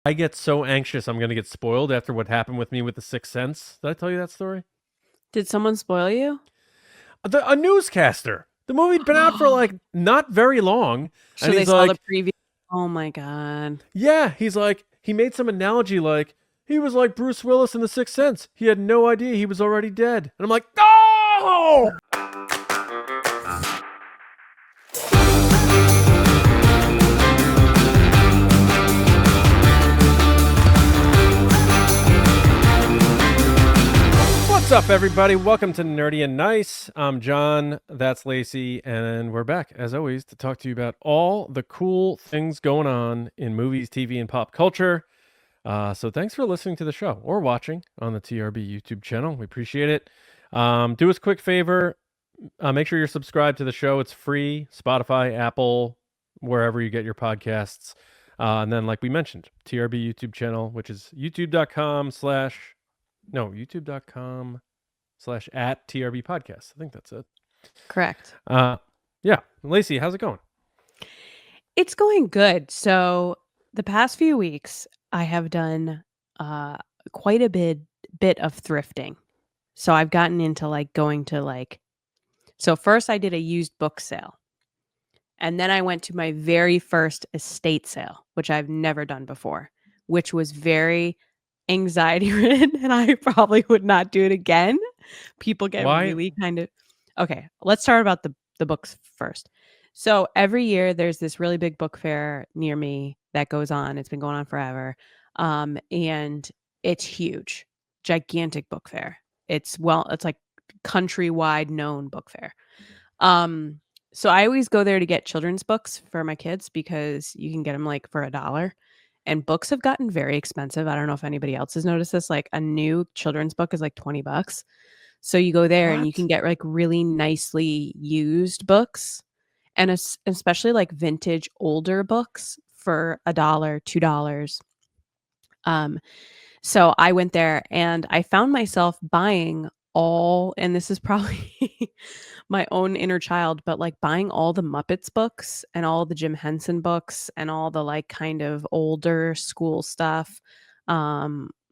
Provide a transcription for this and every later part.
I get so anxious I'm going to get spoiled after what happened with me with The Sixth Sense. Did I tell you that story? Did someone spoil you? A newscaster. The movie'd been out for like not very long, and So they he's saw the like, preview. Oh my God. "Yeah." He's like, he made some analogy like he was like Bruce Willis in The Sixth Sense. He had no idea he was already dead, and I'm like, "No!" What's up, everybody? Welcome to Nerdy and Nice. I'm John, that's Lacey, and we're back, as always, to talk to you about all the cool things going on in movies, TV, and pop culture. So thanks for listening to the show or watching on the TRB YouTube channel. We appreciate it. Do us a quick favor. Make sure you're subscribed to the show. It's free. Spotify, Apple, wherever you get your podcasts. And then, like we mentioned, TRB YouTube channel, which is youtube.com/@TRB podcast. I think that's it. Correct. Yeah. Lacey, how's it going? It's going good. So the past few weeks, I have done quite a bit of thrifting. So I've gotten into like going to like, so first I did a used book sale. And then I went to my very first estate sale, which I've never done before, which was very anxiety ridden. And I probably would not do it again. People get really kind of, okay, let's start about the books first. So every year there's this really big book fair near me that goes on. It's been going on forever. And it's huge, gigantic book fair. It's like countrywide known book fair. So I always go there to get children's books for my kids because you can get them like for $1. And books have gotten very expensive. I don't know if anybody else has noticed this. Like a new children's book is like $20. So you go there and you can get like really nicely used books, and especially like vintage older books for $1, $2. So I went there and I found myself buying all, and this is probably my own inner child, but like buying all the Muppets books and all the Jim Henson books and all the like kind of older school stuff.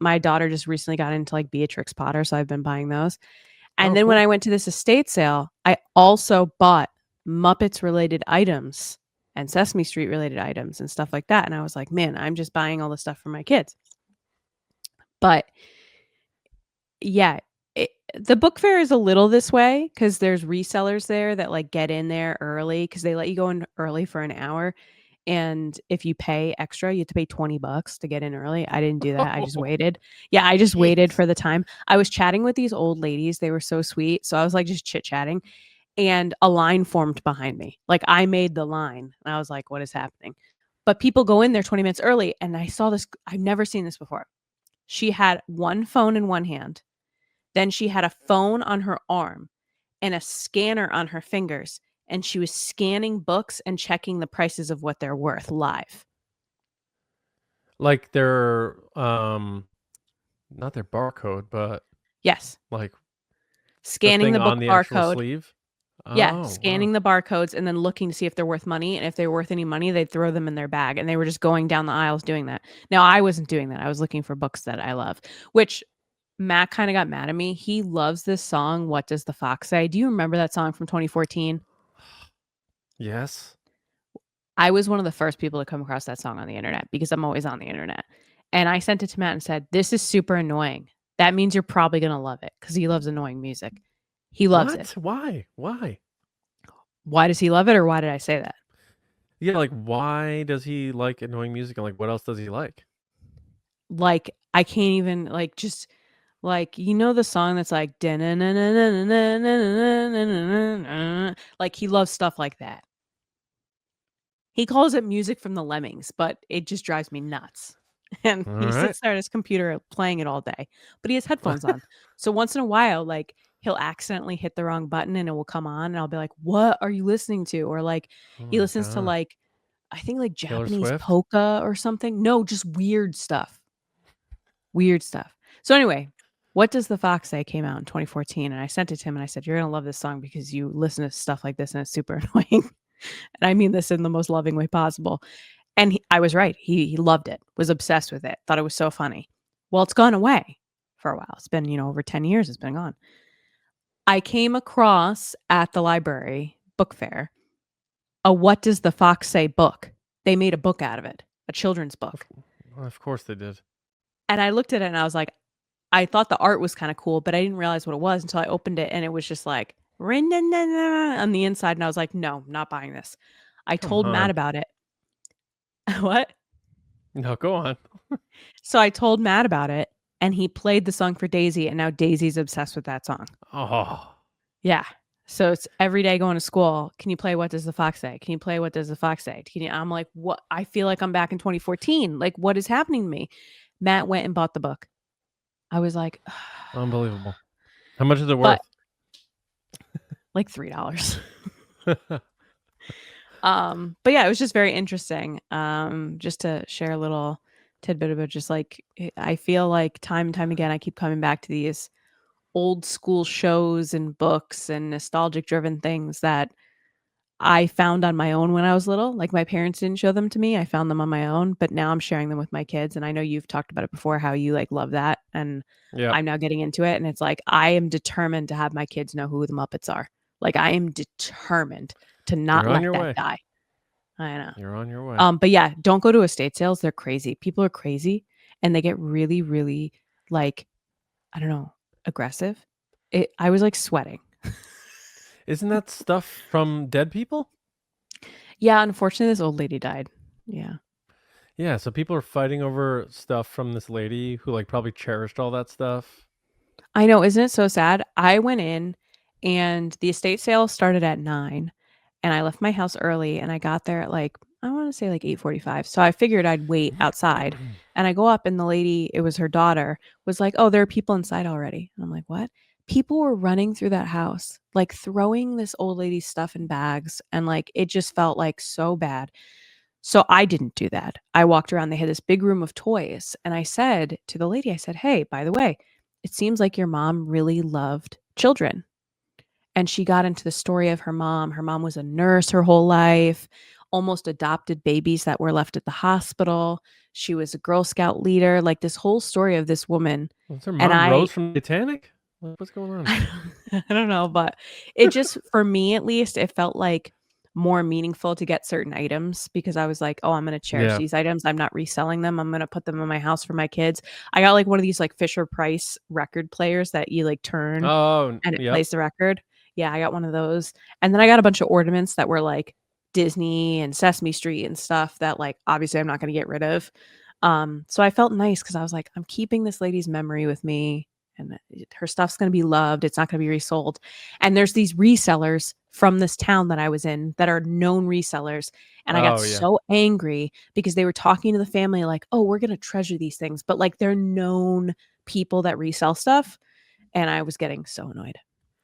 My daughter just recently got into like Beatrix Potter, so I've been buying those. And then when I went to this estate sale, I also bought Muppets related items and Sesame Street related items and stuff like that. And I was like, man, I'm just buying all this stuff for my kids. But yeah, the book fair is a little this way because there's resellers there that like get in there early because they let you go in early for an hour. And if you pay extra, you have to pay $20 to get in early. I didn't do that. I just waited. Yeah, I just waited for the time. I was chatting with these old ladies. They were so sweet. So I was like just chit-chatting. And a line formed behind me. Like I made the line. And I was like, what is happening? But people go in there 20 minutes early. And I saw this. I've never seen this before. She had one phone in one hand. Then she had a phone on her arm and a scanner on her fingers. And she was scanning books and checking the prices of what they're worth live. Like their, not their barcode, but yes, like scanning the book on the barcode. Sleeve. Yeah, scanning the barcodes and then looking to see if they're worth money. And if they were worth any money, they'd throw them in their bag. And they were just going down the aisles doing that. Now, I wasn't doing that. I was looking for books that I love, which Matt kind of got mad at me. He loves this song, What Does the Fox Say? Do you remember that song from 2014? Yes. I was one of the first people to come across that song on the internet because I'm always on the internet. And I sent it to Matt and said, this is super annoying. That means you're probably going to love it because he loves annoying music. He loves it. Why? Why does he love it, or why did I say that? Yeah, like why does he like annoying music, and like what else does he like? Like I can't even like just like the song that's like like he loves stuff like that. He calls it music from the Lemmings, but it just drives me nuts. And he sits there at his computer playing it all day, but he has headphones on. So once in a while, like he'll accidentally hit the wrong button and it will come on and I'll be like, what are you listening to? Or like he listens to like, I think like Japanese polka or something. No, just weird stuff. So anyway, What Does the Fox Say came out in 2014. And I sent it to him and I said, you're going to love this song because you listen to stuff like this and it's super annoying. And I mean this in the most loving way possible. And I was right. He loved it, was obsessed with it, thought it was so funny. Well, it's gone away for a while. It's been, over 10 years it's been gone. I came across at the library book fair a What Does the Fox Say book. They made a book out of it, a children's book. Of course they did. And I looked at it and I was like, I thought the art was kind of cool, but I didn't realize what it was until I opened it and it was just like on the inside. And I was like, no, not buying this. I told Matt about it. What? No, go on. So I told Matt about it and he played the song for Daisy and now Daisy's obsessed with that song. Oh. Yeah. So it's every day going to school. Can you play What Does the Fox Say? Can you play What Does the Fox Say? I'm like, what? I feel like I'm back in 2014. Like, what is happening to me? Matt went and bought the book. I was like, unbelievable. How much is it worth? Like $3. But yeah, it was just very interesting. Just to share a little tidbit about just like, I feel like time and time again, I keep coming back to these old school shows and books and nostalgic driven things that I found on my own when I was little. Like my parents didn't show them to me. I found them on my own, but now I'm sharing them with my kids. And I know you've talked about it before, how you like love that. And I'm now getting into it. And it's like, I am determined to have my kids know who the Muppets are. Like I am determined to not let that die. I know. You're on your way. But yeah, don't go to estate sales. They're crazy. People are crazy and they get really, really like, I don't know, aggressive. I was like sweating. Isn't that stuff from dead people? Yeah, unfortunately, this old lady died. Yeah. Yeah, so people are fighting over stuff from this lady who like probably cherished all that stuff. I know, isn't it so sad? I went in and the estate sale started at 9 and I left my house early and I got there at like, I want to say like 8:45. So I figured I'd wait outside and I go up and the lady, it was her daughter, was like, "Oh, there are people inside already." And I'm like, "What?" People were running through that house, like throwing this old lady's stuff in bags and like it just felt like so bad. So I didn't do that. I walked around, they had this big room of toys and I said to the lady, I said, "Hey, by the way, it seems like your mom really loved children." And she got into the story of her mom. Her mom was a nurse her whole life, almost adopted babies that were left at the hospital. She was a Girl Scout leader, like this whole story of this woman. Was her mom Rose from Titanic? What's going on? I don't know, but it just, for me at least, it felt like more meaningful to get certain items because I was like, "Oh, I'm going to cherish these items. I'm not reselling them. I'm going to put them in my house for my kids." I got like one of these like Fisher Price record players that you like turn and it plays the record. Yeah, I got one of those. And then I got a bunch of ornaments that were like Disney and Sesame Street and stuff that like obviously I'm not going to get rid of. So I felt nice because I was like, I'm keeping this lady's memory with me and her stuff's going to be loved. It's not going to be resold. And there's these resellers from this town that I was in that are known resellers. And I got so angry because they were talking to the family like, "Oh, we're going to treasure these things." But like they're known people that resell stuff. And I was getting so annoyed.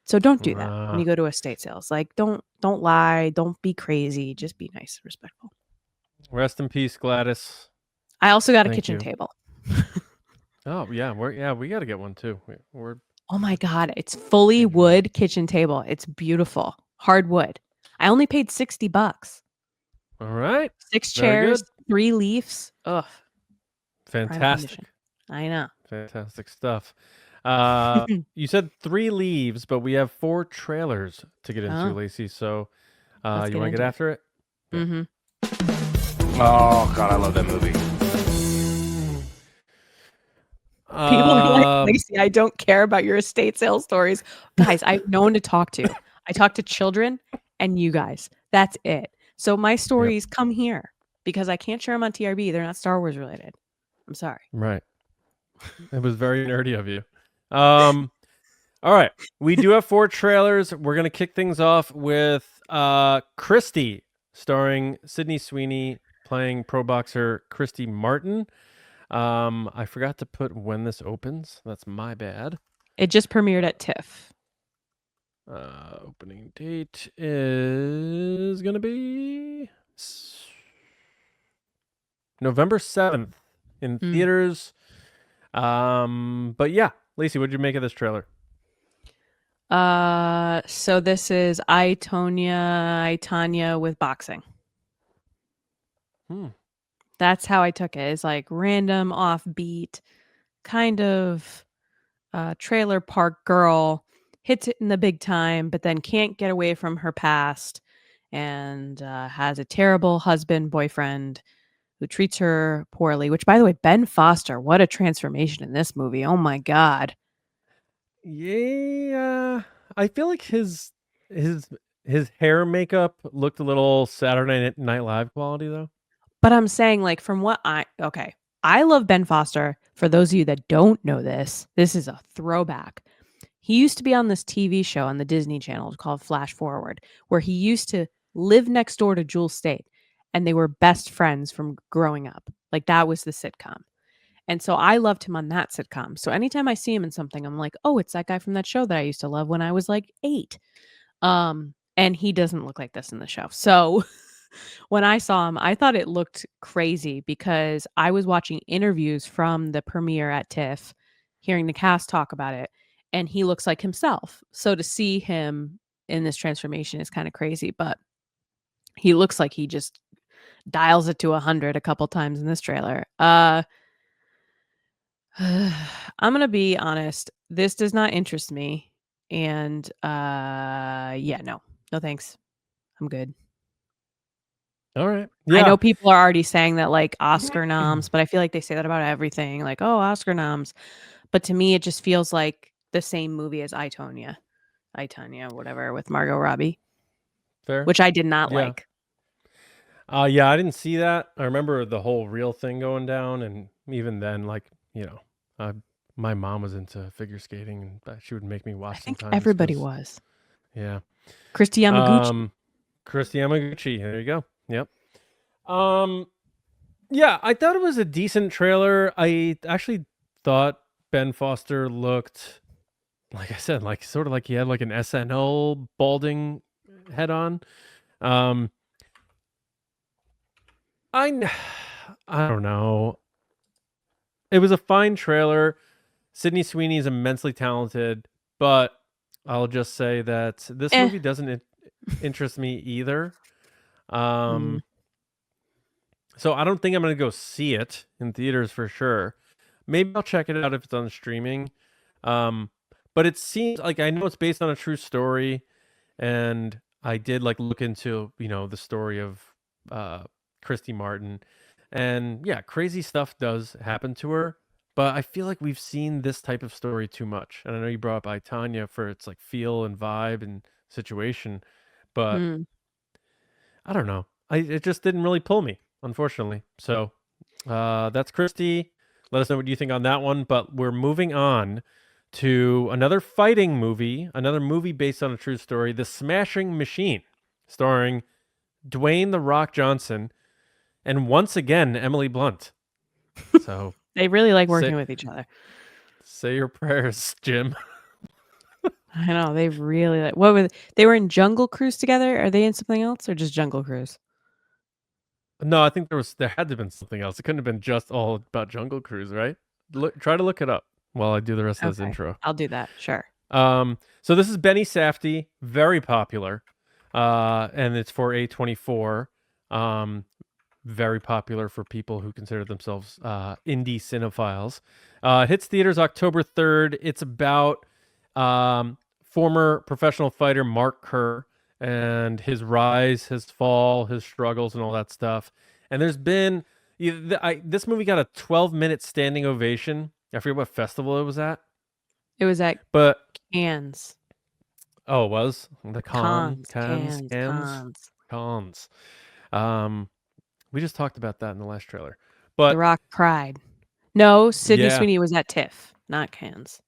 So don't do that when you go to estate sales. Like don't lie. Don't be crazy. Just be nice, respectful. Rest in peace, Gladys. I also got a kitchen table. Oh yeah, we got to get one too. Oh my God, it's fully wood kitchen table. It's beautiful. Hardwood. I only paid $60. All right. 6 chairs, 3 leaves. Ugh. Fantastic. I know. Fantastic stuff. You said 3 leaves, but we have 4 trailers to get into, Lacey. So you want to get after it? Mm-hmm. Oh God, I love that movie. People are like, "Lacey, I don't care about your estate sale stories." Guys, I have no one to talk to. I talk to children and you guys. That's it. So my stories come here because I can't share them on TRB. They're not Star Wars related. I'm sorry. Right. It was very nerdy of you. All right. We do have 4 trailers. We're going to kick things off with Christy, starring Sydney Sweeney, playing pro boxer Christy Martin. I forgot to put when this opens. That's my bad. It just premiered at TIFF. Opening date is going to be November 7th in theaters. But yeah, Lacey, what did you make of this trailer? So this is I, Tonya with boxing. That's how I took it. It's like random, offbeat, kind of trailer park girl hits it in the big time, but then can't get away from her past and has a terrible husband, boyfriend who treats her poorly. Which, by the way, Ben Foster, what a transformation in this movie. Oh my God. Yeah, I feel like his hair makeup looked a little Saturday Night Live quality though. But I'm saying, like, from what I love Ben Foster. For those of you that don't know this is a throwback. He used to be on this TV show on the Disney Channel called Flash Forward, where he used to live next door to Jewel State, and they were best friends from growing up. Like, that was the sitcom. And so I loved him on that sitcom. So anytime I see him in something, I'm like, oh, it's that guy from that show that I used to love when I was like 8. And he doesn't look like this in the show. So when I saw him, I thought it looked crazy because I was watching interviews from the premiere at TIFF, hearing the cast talk about it, and he looks like himself. So to see him in this transformation is kind of crazy, but he looks like he just dials it to 100 a couple times in this trailer. I'm gonna be honest. This does not interest me, and yeah, no thanks. I'm good. All right. I Yeah. know people are already saying that, like, Oscar noms, but I feel like they say that about everything. Like, oh, Oscar noms. But to me, it just feels like the same movie as I, Tonya, whatever, with Margot Robbie, Fair. which I did not Yeah. like. Yeah, I didn't see that. I remember the whole real thing going down, and even then, like, my mom was into figure skating, and she would make me watch I think sometimes. everybody was. Yeah. Christy Yamaguchi. Christy Yamaguchi. There you go. Yep. Yeah, I thought it was a decent trailer. I actually thought Ben Foster looked, like I said, like sort of like he had like an SNL balding head on. I don't know. It was a fine trailer. Sydney Sweeney is immensely talented, but I'll just say that this movie doesn't interest me either. So I don't think I'm going to go see it in theaters for sure. Maybe I'll check it out if it's on streaming. But it seems like, I know it's based on a true story, and I did like look into, the story of Christy Martin, and yeah, crazy stuff does happen to her. But I feel like we've seen this type of story too much. And I know you brought up I, Tonya for its like feel and vibe and situation, but I don't know. It just didn't really pull me, unfortunately. So that's Christy. Let us know what you think on that one. But we're moving on to another fighting movie, another movie based on a true story, The Smashing Machine, starring Dwayne "The Rock" Johnson, and once again, Emily Blunt. So they really like working with each other. Say your prayers, Jim. I know, they really like, they were in Jungle Cruise together? Are they in something else or just Jungle Cruise? No, I think there had to have been something else. It couldn't have been just all about Jungle Cruise, right? Try to look it up while I do the rest of this intro. I'll do that. Sure. So this is Benny Safdie, very popular, and it's for A24. Very popular for people who consider themselves indie cinephiles. Hits theaters October 3rd. It's about former professional fighter Mark Kerr and his rise, his fall, his struggles, and all that stuff. And there's been this movie got a 12-minute standing ovation. I forget what festival it was at. It was at Cannes. Oh, it was the Cannes. We just talked about that in the last trailer. But The Rock cried. No, Sydney Sweeney was at TIFF, not Cannes.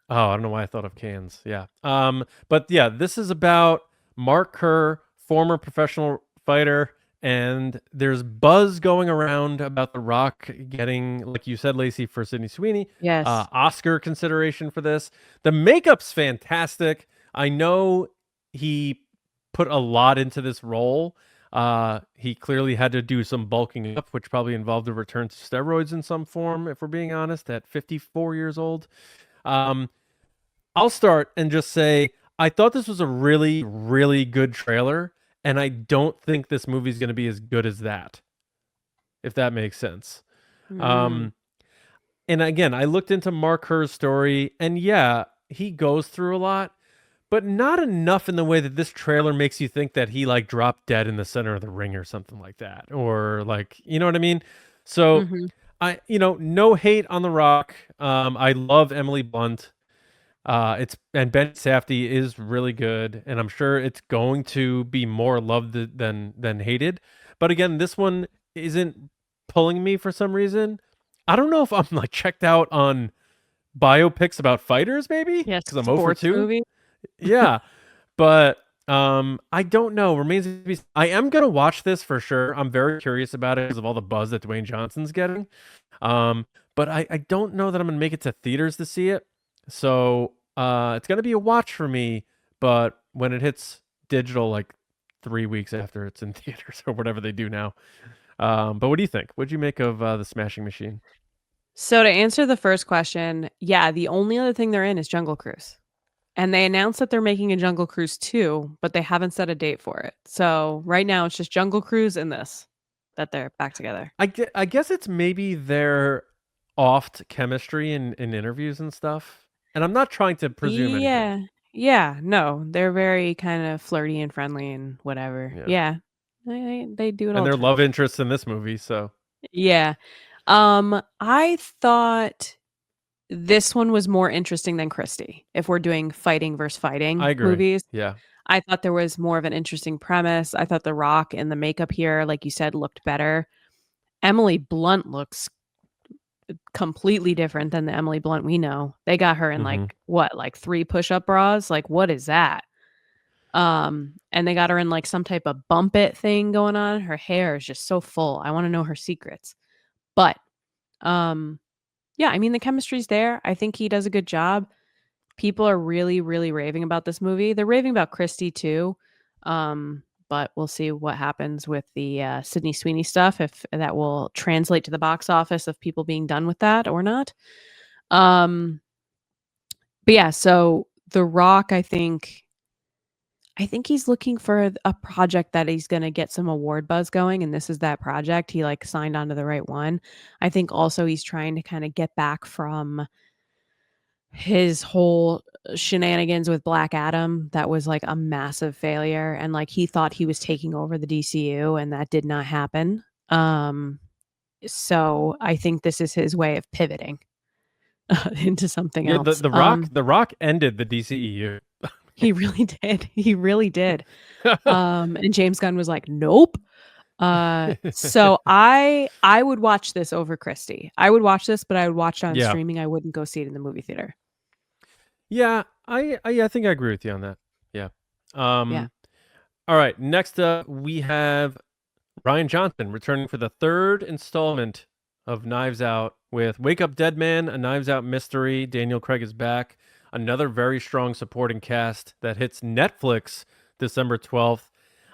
Oh, I don't know why I thought of Cannes. Yeah. But yeah, this is about Mark Kerr, former professional fighter, and there's buzz going around about The Rock getting, like you said, Lacey, for Sydney Sweeney, Oscar consideration for this. The makeup's fantastic. I know he put a lot into this role. He clearly had to do some bulking up, which probably involved a return to steroids in some form, if we're being honest, at 54 years old. I'll start and just say, I thought this was a really, really good trailer, and I don't think this movie is going to be as good as that. if that makes sense. Mm. And again, I looked into Mark Kerr's story, and yeah, he goes through a lot, but not enough in the way that this trailer makes you think that he like dropped dead in the center of the ring or something like that, or like, you know what I mean? So Mhm. no hate on The Rock. I love Emily Blunt. And Ben Safdie is really good, and I'm sure it's going to be more loved than hated. But again, this one isn't pulling me for some reason. I don't know if I'm like checked out on biopics about fighters, maybe Yeah, because I'm 0 for sports 2. movie. Yeah, but I don't know. Remains to be. I am gonna watch this for sure. I'm very curious about it because of all the buzz that Dwayne Johnson's getting. But I don't know that I'm gonna make it to theaters to see it. So it's gonna be a watch for me. But when it hits digital, like 3 weeks after it's in theaters or whatever they do now. But what do you think? What'd you make of the Smashing Machine? So to answer the first question, yeah, the only other thing they're in is Jungle Cruise. And they announced that they're making a Jungle Cruise 2, but they haven't set a date for it. So right now it's just Jungle Cruise and this that they're back together. I guess it's maybe their oft chemistry in interviews and stuff. And I'm not trying to presume anything. Yeah. Yeah, no, they're very kind of flirty and friendly and whatever. Yeah. Yeah. They do it all And the their time. love interests in this movie, so Yeah. I thought this one was more interesting than Christy. If we're doing fighting versus I fighting agree. movies, Yeah. I thought there was more of an interesting premise. I thought The Rock and the makeup here, like you said, looked better. Emily Blunt looks completely different than the Emily Blunt we know. They got her in Mhm. like what, like 3 push-up bras? Like what is that? And they got her in like some type of bump it thing going on. Her hair is just so full. I want to know her secrets. But um yeah, I mean the chemistry's there. I think he does a good job. People are really, really raving about this movie. They're raving about Christy too. But we'll see what happens with the Sydney Sweeney stuff, if that will translate to the box office of people being done with that or not. Um, but yeah, so The Rock, I think he's looking for a project that he's gonna get some award buzz going, and this is that project. He like signed on to the right one. I think also he's trying to kind of get back from his whole shenanigans with Black Adam. That was like a massive failure, and like he thought he was taking over the DCU, and that did not happen. So I think this is his way of pivoting into something Yeah, else. the Rock ended the DCEU. He really did. He really did. And James Gunn was like, "Nope." So I would watch this over Christie. I would watch this, but I would watch it on Yeah. streaming. I wouldn't go see it in the movie theater. Yeah, I think I agree with you on that. Yeah. Yeah. All right, next up we have Ryan Johnson returning for the 3rd installment of Knives Out with Wake Up Dead Man, a Knives Out mystery. Daniel Craig is back. Another very strong supporting cast that hits Netflix December 12th.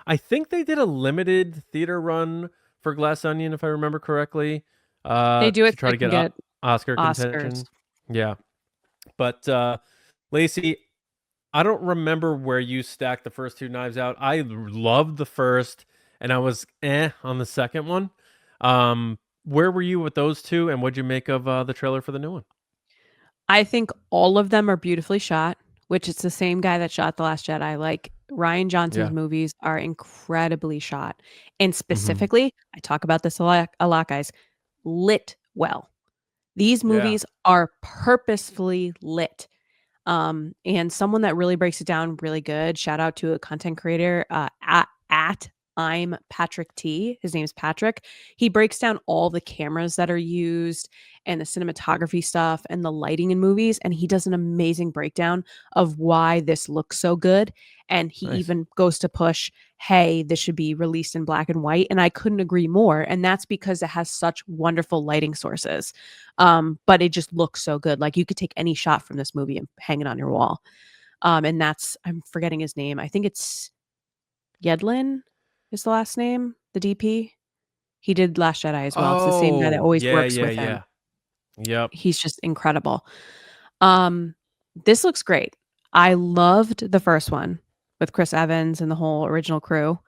I think they did a limited theater run for Glass Onion, if I remember correctly. They do to it so try they to can get get Oscar Oscars. contention. Yeah. But Lacey, I don't remember where you stacked the first 2 Knives Out. I loved the first, and I was on the second one. Where were you with those 2, and what'd you make of the trailer for the new one? I think all of them are beautifully shot, which it's the same guy that shot The Last Jedi. Like Ryan Johnson's Yeah. movies are incredibly shot. And Mhm. specifically, I talk about this a lot, guys, lit well. These Yeah. movies are purposefully lit. And someone that really breaks it down really good, shout out to a content creator at I'm Patrick T. His name's Patrick. He breaks down all the cameras that are used and the cinematography stuff and the lighting in movies. And he does an amazing breakdown of why this looks so good. And he Nice. even goes to push, hey, this should be released in black and white. And I couldn't agree more. And that's because it has such wonderful lighting sources. But it just looks so good. Like you could take any shot from this movie and hang it on your wall. And that's, I'm forgetting his name. I think it's Yedlin is the last name, the DP. He did Last Jedi as well. It's the same guy that always works with him. Yep. He's just incredible. This looks great. I loved the first one with Chris Evans and the whole original crew.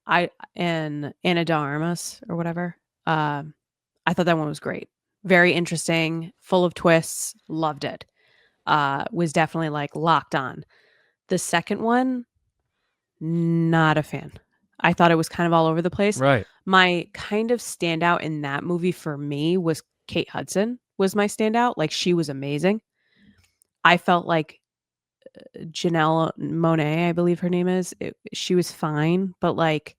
And Anna de Armas or whatever. I thought that one was great. Very interesting, full of twists, loved it. Was definitely like locked on. The second one, not a fan. I thought it was kind of all over the place. Right. My kind of standout in that movie for me was Kate Hudson was my standout. Like she was amazing. I felt like Janelle Monáe, I believe her name is, she was fine, but like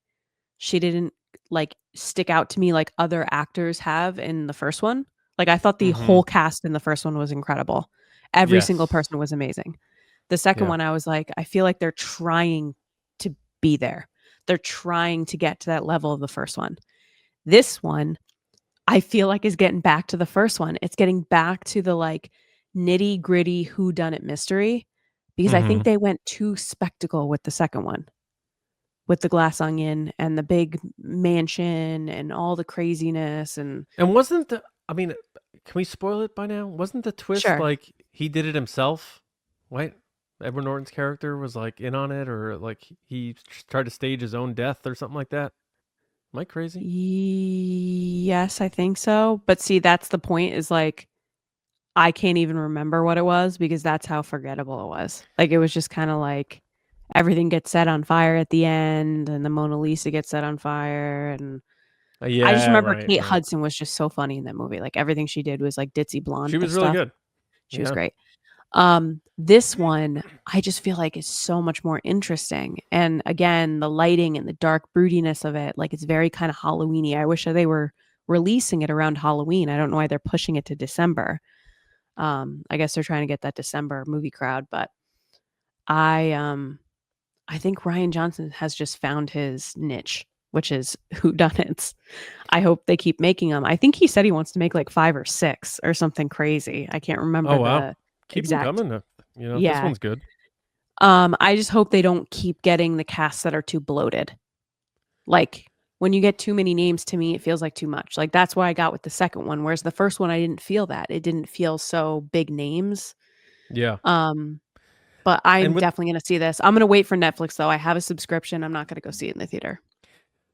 she didn't like stick out to me like other actors have in the first one. Like I thought the whole cast in the first one was incredible. Every single Yes. person was amazing. The second Yeah. one, I was like, I feel like they're trying to be there. They're trying to get to that level of the first one. This one, I feel like is getting back to the first one. It's getting back to the like nitty gritty whodunit mystery because I think they went too spectacle with the second one, with the glass onion and the big mansion and all the craziness and wasn't the, I mean, can we spoil it by now? Wasn't the twist sure. like he did it himself? Right? Edward Norton's character was like in on it, or like he tried to stage his own death or something like that. Am I crazy? Yes, I think so. But see, that's the point is like I can't even remember what it was because that's how forgettable it was. Like it was just kind of like everything gets set on fire at the end and the Mona Lisa gets set on fire and I just Yeah, remember right, Kate right. Hudson was just so funny in that movie. Like everything she did was like ditzy blonde She was really stuff. good. She was Yeah. great. This one I just feel like is so much more interesting. And again, the lighting and the dark broodiness of it, like it's very kind of Halloweeny. I wish that they were releasing it around Halloween. I don't know why they're pushing it to December. I guess they're trying to get that December movie crowd, but I think Ryan Johnson has just found his niche, which is whodunits. I hope they keep making them. I think he said he wants to make like 5 or 6 or something crazy. I can't remember Oh wow. the Keep them exact. coming. You know, this Yeah. one's good. I just hope they don't keep getting the casts that are too bloated. Like when you get too many names, to me, it feels like too much. Like that's why I got with the second one. Whereas the first one, I didn't feel that. It didn't feel so big names. Yeah. But I'm And with definitely gonna see this. I'm gonna wait for Netflix though. I have a subscription. I'm not gonna go see it in the theater.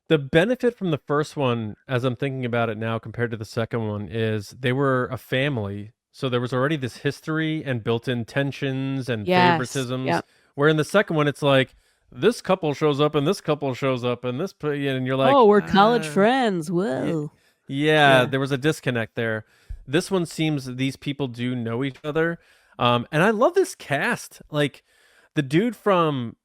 the benefit from the first one, as I'm thinking about it now compared to the second one, is they were a family. So there was already this history and built-in tensions and Yes. favoritisms. Yep. Where in the second one, it's like this couple shows up and this couple shows up and this, and you're like, Oh, we're college friends. yeah, Whoa. yeah, Yeah. there was a disconnect there. This one seems these people do know each other. And I love this cast. Like the dude from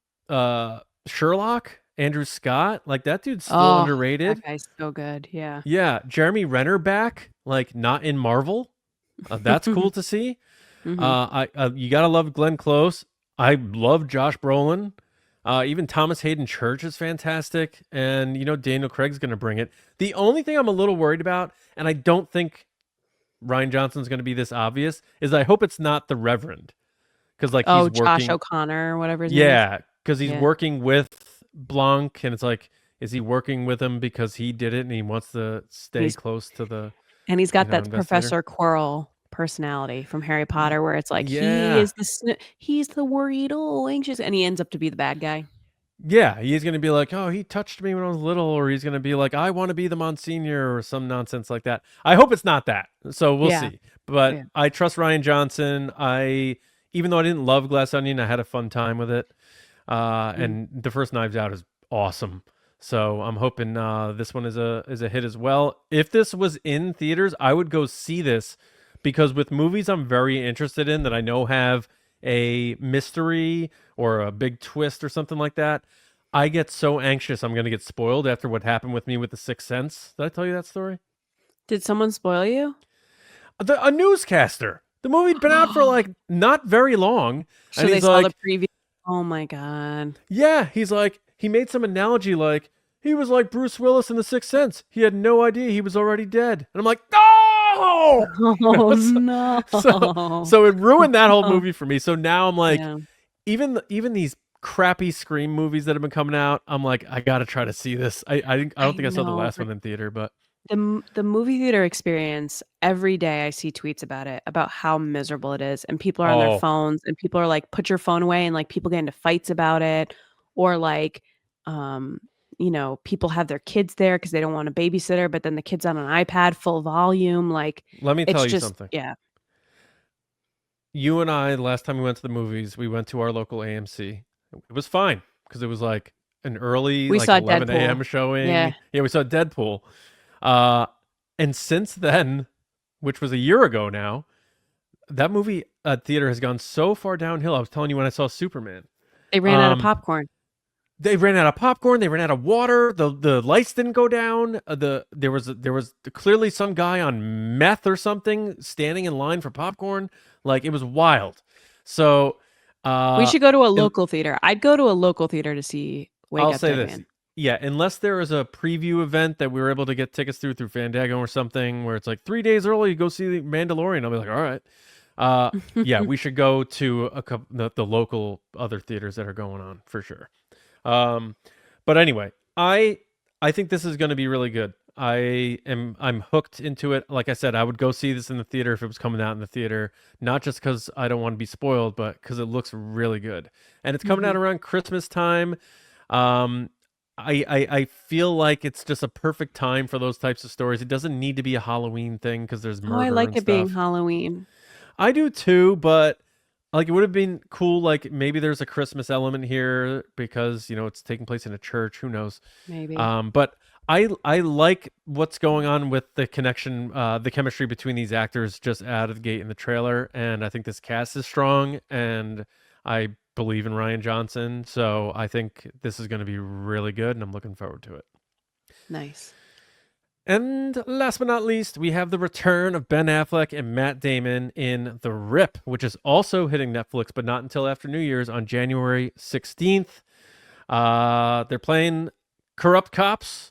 Sherlock, Andrew Scott, like that dude's still Oh, underrated. that guy's so good. Yeah. Yeah, Jeremy Renner back, like not in Marvel. That's cool to see. You gotta love Glenn Close. I love Josh Brolin. Even Thomas Hayden Church is fantastic, and you know Daniel Craig's gonna bring it. The only thing I'm a little worried about, and I don't think Ryan Johnson's gonna be this obvious, is I hope it's not the Reverend, because like Oh, he's Josh working. O'Connor, whatever his name is. Yeah, because he's Yeah. working with Blanc, and it's like, is he working with him because he did it and he wants to stay He's close to the and he's got that investigator? Professor Quirrell personality from Harry Potter where it's like Yeah. he's the worried, oh, anxious, and he ends up to be the bad guy. Yeah, he's going to be like, oh, he touched me when I was little, or he's going to be like, I want to be the Monsignor, or some nonsense like that. I hope it's not that. So we'll Yeah. see. But Yeah. I trust Ryan Johnson. Even though I didn't love Glass Onion, I had a fun time with it. And the first Knives Out is awesome. So I'm hoping this one is a hit as well. If this was in theaters, I would go see this, because with movies I'm very interested in that I know have a mystery or a big twist or something like that, I get so anxious I'm going to get spoiled after what happened with me with The Sixth Sense. Did I tell you that story? Did someone spoil you? A newscaster. The movie'd been out for like not very long. So and they he's saw like, the preview. Oh my god. yeah, he's like, he made some analogy like, he was like Bruce Willis in The Sixth Sense. He had no idea he was already dead. And I'm like, no! Oh no. So it ruined that whole movie for me. So now I'm like, Yeah. even these crappy Scream movies that have been coming out, I'm like, I gotta try to see this. I don't think I saw the know, last but one in theater, but the movie theater experience, every day I see tweets about it, about how miserable it is, and people are on their oh, phones, and people are like, "Put your phone away," and like people get into fights about it, or like, um, you know, people have their kids there because they don't want a babysitter, but then the kid's on an iPad full volume. Like, Let me it's tell you just, something. yeah. You and I, last time we went to the movies, we went to our local AMC. It was fine because it was like an early, We like saw 11 a.m. Deadpool. showing. Yeah. We saw Deadpool. And since then, which was a year ago now, that movie theater has gone so far downhill. I was telling you when I saw Superman. They ran out of popcorn. They ran out of popcorn. They ran out of water. The lights didn't go down. There was clearly some guy on meth or something standing in line for popcorn. Like, it was wild. So We should go to a local theater. I'd go to a local theater to see Wake I'll Up say Dead this. Man. Yeah, unless there is a preview event that we were able to get tickets through Fandango or something, where it's like 3 days early, go see the Mandalorian. I'll be like, all right. Yeah, we should go to a couple the local other theaters that are going on for sure. But anyway, I think this is going to be really good. I'm hooked into it. Like I said, I would go see this in the theater if it was coming out in the theater, not just because I don't want to be spoiled, but because it looks really good. And it's coming out around Christmas time. I feel like it's just a perfect time for those types of stories. It doesn't need to be a Halloween thing because there's murder I like and it being stuff. Halloween. I do too, but like, it would have been cool. Like, maybe there's a Christmas element here because, you know, it's taking place in a church. Who knows? Maybe. But I like what's going on with the connection, the chemistry between these actors just out of the gate in the trailer. And I think this cast is strong, and I believe in Ryan Johnson. So I think this is going to be really good, and I'm looking forward to it. Nice. And last but not least, we have the return of Ben Affleck and Matt Damon in The Rip, which is also hitting Netflix, but not until after New Year's on January 16th. They're playing corrupt cops.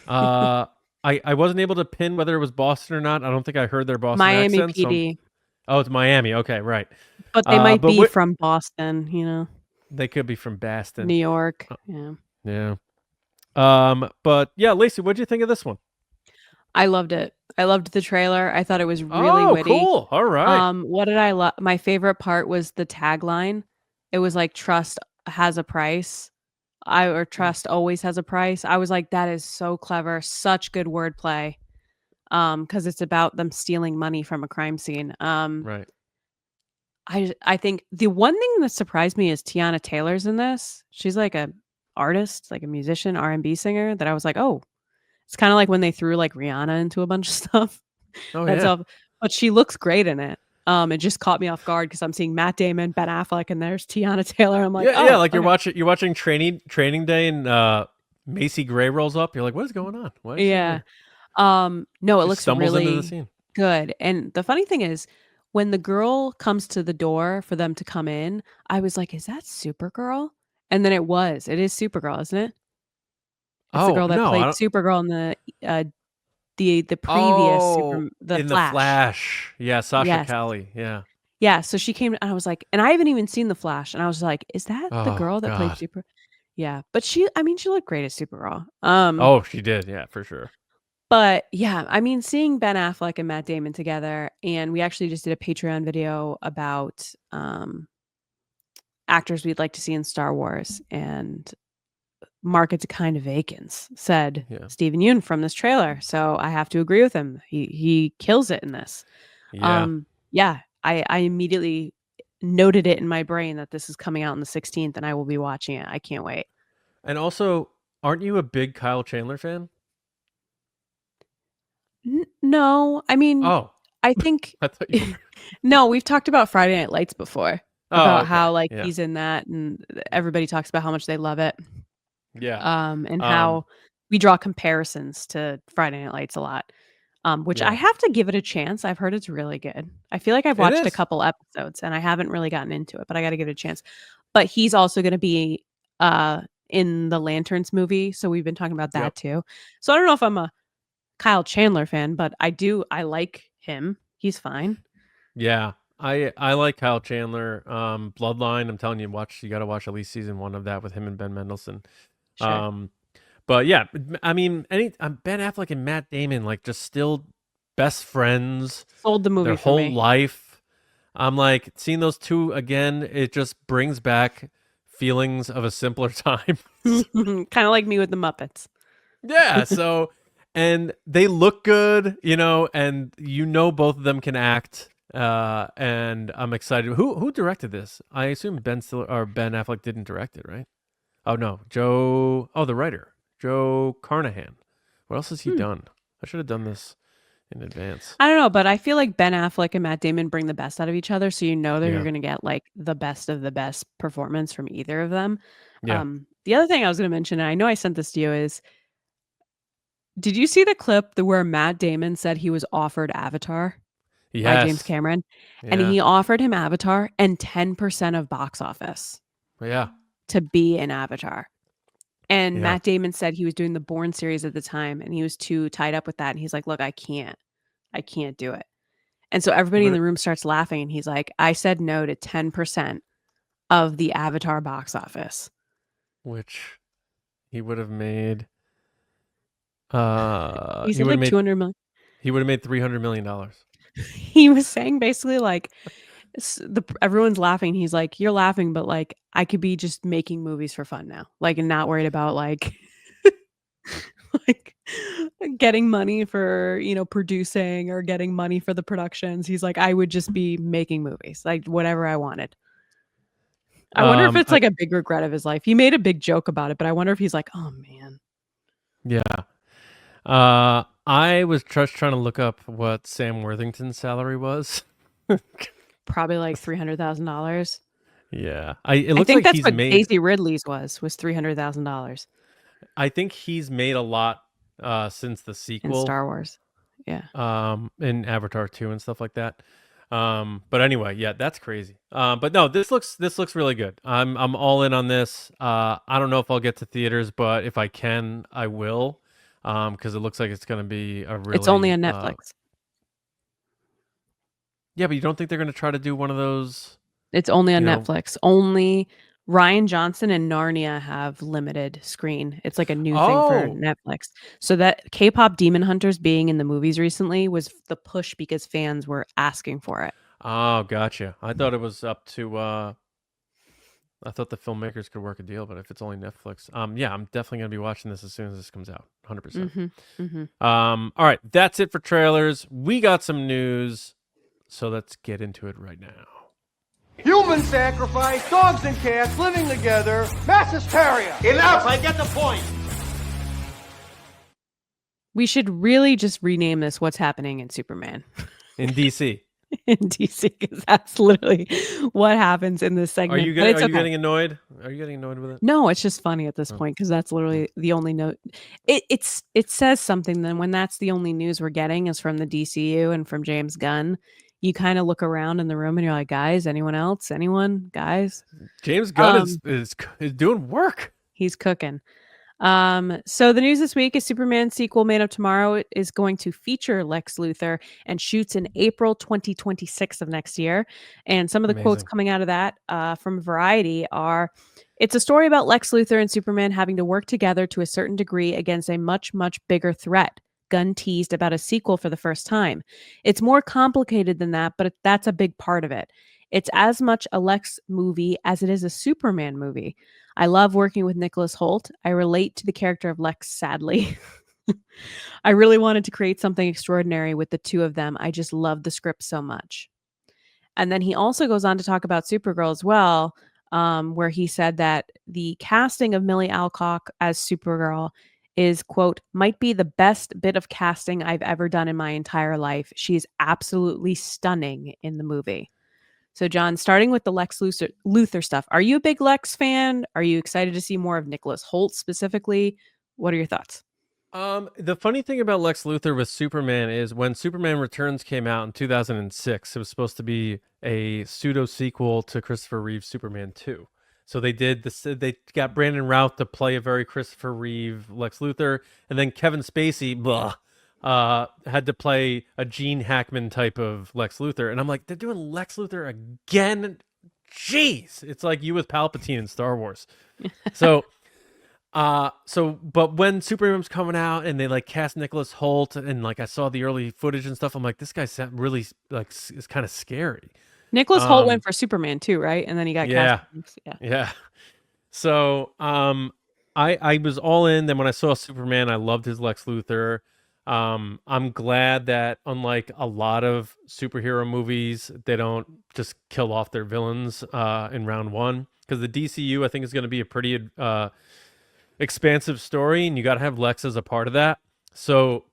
I wasn't able to pin whether it was Boston or not. I don't think I heard their Boston Miami accent. PD. Oh, it's Miami. Okay, right. But they might be what- from Boston, you know. They could be from Boston. New York. Yeah. Yeah. But yeah, Lacey, what did you think of this one? I loved it. I loved the trailer. I thought it was really witty. Cool. All right. What did I love? My favorite part was the tagline. It was like, trust has a price. Or trust always has a price. I was like, that is so clever. Such good wordplay. Because it's about them stealing money from a crime scene. Right. I think the one thing that surprised me is Tiana Taylor's in this. She's like a artist, like a musician, R&B singer that I was like, oh, it's kind of like when they threw like Rihanna into a bunch of stuff. Oh, That's yeah. all, but she looks great in it. It just caught me off guard because I'm seeing Matt Damon, Ben Affleck, and there's Tiana Taylor. I'm like, yeah, like okay. you're watching Training Day, and Macy Gray rolls up. You're like, what is going on? Why is she Yeah. here? No, it She looks stumbles into the really scene. good. And the funny thing is, when the girl comes to the door for them to come in, I was like, is that Supergirl? And then it was. It is Supergirl, isn't it? It's the girl that no, I played don't. Supergirl in the previous Oh, the in Flash. the Flash. Yeah, Sasha Yes. Calle. Yeah. Yeah, so she came and I was like, and I haven't even seen the Flash, and I was like, is that the Oh, girl that played God. Super? Yeah, but she looked great as Supergirl. Oh, she did. Yeah, for sure. But yeah, I mean, seeing Ben Affleck and Matt Damon together, and we actually just did a Patreon video about actors we'd like to see in Star Wars, and Markets Kind of Vacants said Stephen Yeun from this trailer. So I have to agree with him. He kills it in this. Yeah. Yeah, I immediately noted it in my brain that this is coming out on the 16th, and I will be watching it. I can't wait. And also, aren't you a big Kyle Chandler fan? No, I mean, Oh, I think I thought you were. no, we've talked about Friday Night Lights before about okay. how like Yeah. he's in that, and everybody talks about how much they love it. Yeah. And how we draw comparisons to Friday Night Lights a lot. Which I have to give it a chance. I've heard it's really good. I feel like I've watched a is. couple episodes and I haven't really gotten into it, but I got to give it a chance. But he's also going to be in the Lanterns movie, so we've been talking about that too. So I don't know if I'm a Kyle Chandler fan, but I like him. He's fine. Yeah. I like Kyle Chandler. Bloodline, I'm telling you, you got to watch at least season 1 of that with him and Ben Mendelsohn. Sure. But yeah, I mean, Ben Affleck and Matt Damon, like, just still best friends. Sold the movie their for whole me. life. I'm like, seeing those two again, it just brings back feelings of a simpler time. Kind of like me with the Muppets. Yeah, so and they look good, you know, and both of them can act. And I'm excited. Who directed this? I assume Ben Affleck didn't direct it, right? Oh no, the writer, Joe Carnahan. What else has he done? I should have done this in advance. I don't know, but I feel like Ben Affleck and Matt Damon bring the best out of each other, so you know that Yeah. you're going to get like the best of the best performance from either of them. Yeah. The other thing I was going to mention, and I know I sent this to you, is did you see the clip where Matt Damon said he was offered Avatar by James Cameron? And Yeah. he offered him Avatar and 10% of box office Yeah. to be in Avatar. And Yeah. Matt Damon said he was doing the Bourne series at the time and he was too tied up with that. And he's like, look, I can't do it. And so everybody in the room starts laughing. And he's like, I said no to 10% of the Avatar box office. Which he would have made. He said like 200 million. He would have made $300 million. He was saying basically like, everyone's laughing. He's like, you're laughing, but like I could be just making movies for fun now, like, and not worried about like like getting money for, you know, producing or getting money for the productions. He's like, I would just be making movies, like whatever I wanted. I wonder if it's like a big regret of his life. He made a big joke about it, but I wonder if he's like, oh man. Yeah. I was just trying to look up what Sam Worthington's salary was. Probably like $300,000. Yeah. I think that's what Daisy Ridley's was $300,000. I think he's made a lot since the sequel. In Star Wars. Yeah. In Avatar 2 and stuff like that. But anyway, yeah, that's crazy. But no, this looks really good. I'm all in on this. I don't know if I'll get to theaters, but if I can, I will. Because it looks like it's going to be a really. It's only on Netflix. Yeah, but you don't think they're going to try to do one of those? It's only on Netflix. Only Rian Johnson and Narnia have limited screen. It's like a new thing for Netflix. So that K-pop Demon Hunters being in the movies recently was the push because fans were asking for it. Oh, gotcha. I thought it was up to. I thought the filmmakers could work a deal, but if it's only Netflix, yeah, I'm definitely gonna be watching this as soon as this comes out, 100%. All right, that's it for trailers. We got some news, so let's get into it right now. Human sacrifice, dogs and cats living together, mass hysteria. Enough, I get the point. We should really just rename this What's Happening in Superman. In DC. In DC, because that's literally what happens in this segment. Are you getting annoyed? Are you getting annoyed with it? No, it's just funny at this point because that's literally the only note. It says something. Then when that's the only news we're getting is from the DCU and from James Gunn, you kind of look around in the room and you're like, guys, anyone else? Anyone? Guys? James Gunn is doing work. He's cooking. So the news this week is Superman sequel Man of Tomorrow is going to feature Lex Luthor and shoots in April 2026 of next year. And some of the quotes coming out of that from Variety are, it's a story about Lex Luthor and Superman having to work together to a certain degree against a much, much bigger threat. Gunn teased about a sequel for the first time. It's more complicated than that, but that's a big part of it. It's as much a Lex movie as it is a Superman movie. I love working with Nicholas Hoult. I relate to the character of Lex, sadly. I really wanted to create something extraordinary with the two of them. I just love the script so much. And then he also goes on to talk about Supergirl as well, where he said that the casting of Millie Alcock as Supergirl is, quote, might be the best bit of casting I've ever done in my entire life. She is absolutely stunning in the movie. So, John, starting with the Lex Luthor stuff, are you a big Lex fan? Are you excited to see more of Nicholas Hoult specifically? What are your thoughts? The funny thing about Lex Luthor with Superman is when Superman Returns came out in 2006, it was supposed to be a pseudo sequel to Christopher Reeve's Superman 2. So they did this. They got Brandon Routh to play a very Christopher Reeve Lex Luthor, and then Kevin Spacey had to play a Gene Hackman type of Lex Luthor. And I'm like, they're doing Lex Luthor again? Jeez. It's like you with Palpatine in Star Wars. But when Superman was coming out and they like cast Nicholas Hoult and like I saw the early footage and stuff, I'm like, this guy really like is kind of scary. Nicholas Hoult went for Superman too, right? And then he got cast. Yeah. So I was all in. Then when I saw Superman, I loved his Lex Luthor. I'm glad that unlike a lot of superhero movies, they don't just kill off their villains in round one, because the DCU I think is going to be a pretty expansive story, and you got to have Lex as a part of that. So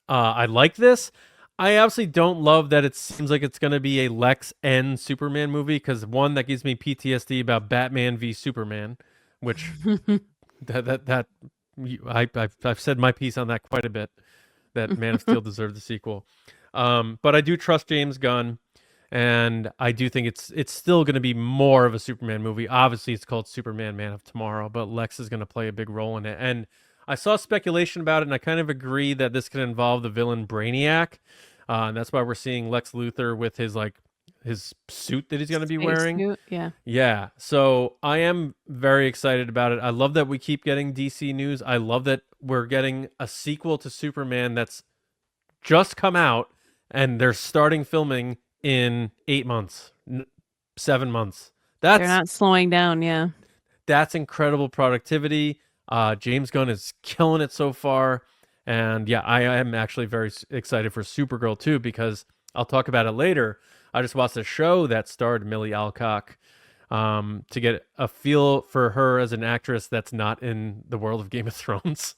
I like this. I obviously don't love that it seems like it's going to be a Lex and Superman movie, because one, that gives me PTSD about Batman v Superman, which I've said my piece on that quite a bit, that Man of Steel deserved the sequel. But I do trust James Gunn, and I do think it's still going to be more of a Superman movie. Obviously, it's called Superman Man of Tomorrow, but Lex is going to play a big role in it. And I saw speculation about it, and I kind of agree that this could involve the villain Brainiac. And that's why we're seeing Lex Luthor with his suit that he's going to be wearing. Suit, yeah. Yeah. So I am very excited about it. I love that we keep getting DC news. I love that we're getting a sequel to Superman that's just come out, and they're starting filming in 8 months, 7 months. They're not slowing down. Yeah. That's incredible productivity. James Gunn is killing it so far. And yeah, I am actually very excited for Supergirl too, because I'll talk about it later. I just watched a show that starred Millie Alcock, to get a feel for her as an actress that's not in the world of Game of Thrones.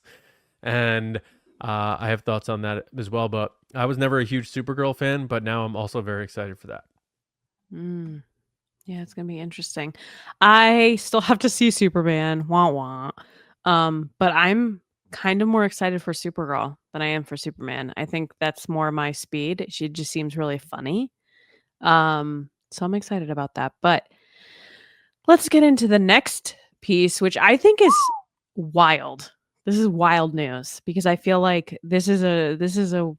And I have thoughts on that as well. But I was never a huge Supergirl fan, but now I'm also very excited for that. Yeah, it's gonna be interesting. I still have to see Superman. Wah wah. But I'm kind of more excited for Supergirl than I am for Superman. I think that's more my speed. She just seems really funny. So I'm excited about that. But let's get into the next piece, which I think is wild. This is wild news, because I feel like this is a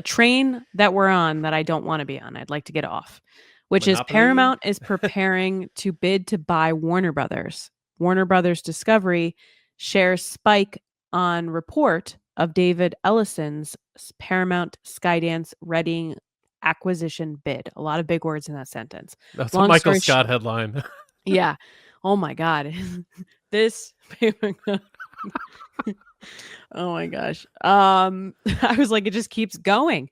train that we're on that I don't want to be on. I'd like to get off, which Monopoly? is Paramount is preparing to bid to buy Warner Brothers. Warner Brothers Discovery shares spike on report of David Ellison's Paramount Skydance readying acquisition bid. A lot of big words in that sentence. That's Long a Michael story Scott headline. Yeah. Oh my God. This. Oh my gosh. I was like, it just keeps going.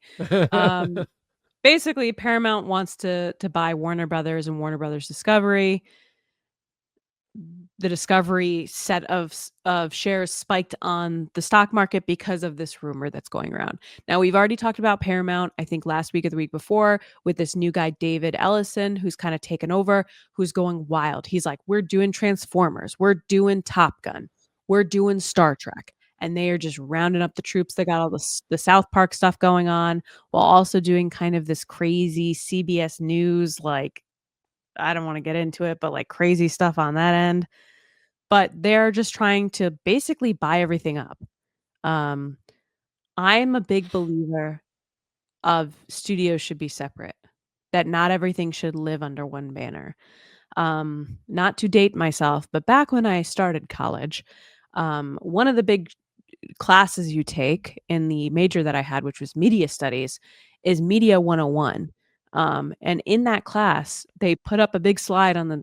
Basically, Paramount wants to buy Warner Brothers and Warner Brothers Discovery. The Discovery set of shares spiked on the stock market because of this rumor that's going around. Now, we've already talked about Paramount, I think last week or the week before, with this new guy, David Ellison, who's kind of taken over, who's going wild. He's like, we're doing Transformers. We're doing Top Gun. We're doing Star Trek. And they are just rounding up the troops. They got all the South Park stuff going on, while also doing kind of this crazy CBS News, like, I don't want to get into it, but like crazy stuff on that end. But they're just trying to basically buy everything up. I'm a big believer of studios should be separate, that not everything should live under one banner. Not to date myself, but back when I started college, one of the big classes you take in the major that I had, which was media studies, is Media 101. And in that class, they put up a big slide on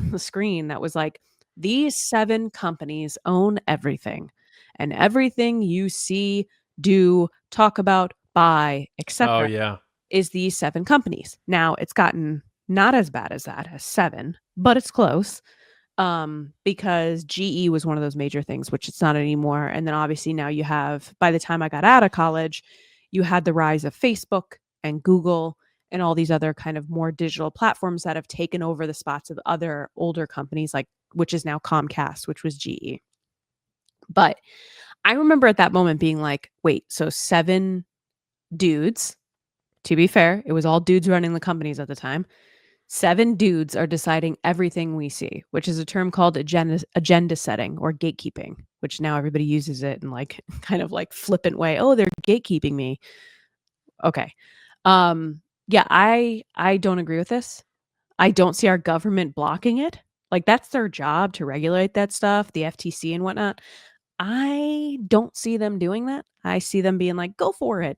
the screen that was like, these 7 companies own everything, and everything you see, do, talk about, buy, etc. Oh yeah. is these 7 companies. Now, it's gotten not as bad as that, as 7, but it's close. Because GE was one of those major things, which it's not anymore. And then obviously now you have, by the time I got out of college, you had the rise of Facebook and Google and all these other kind of more digital platforms that have taken over the spots of other older companies, like, which is now Comcast, which was GE. But I remember at that moment being like, wait, so 7 dudes, to be fair, it was all dudes running the companies at the time. 7 dudes are deciding everything we see, which is a term called agenda setting or gatekeeping, which now everybody uses it in like kind of like flippant way. Oh, they're gatekeeping me. Okay. Yeah, I don't agree with this. I don't see our government blocking it. Like, that's their job to regulate that stuff, the FTC and whatnot. I don't see them doing that. I see them being like, go for it.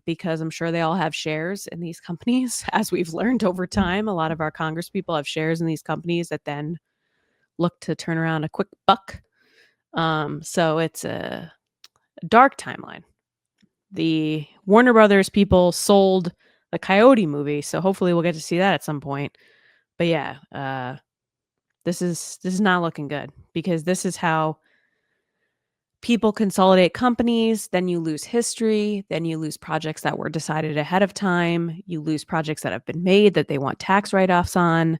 Because I'm sure they all have shares in these companies. As we've learned over time, a lot of our Congress people have shares in these companies that then look to turn around a quick buck. So it's a dark timeline. The Warner Brothers people sold the Coyote movie, so hopefully we'll get to see that at some point. But yeah, this is not looking good, because this is how people consolidate companies. Then you lose history. Then you lose projects that were decided ahead of time. You lose projects that have been made that they want tax write-offs on.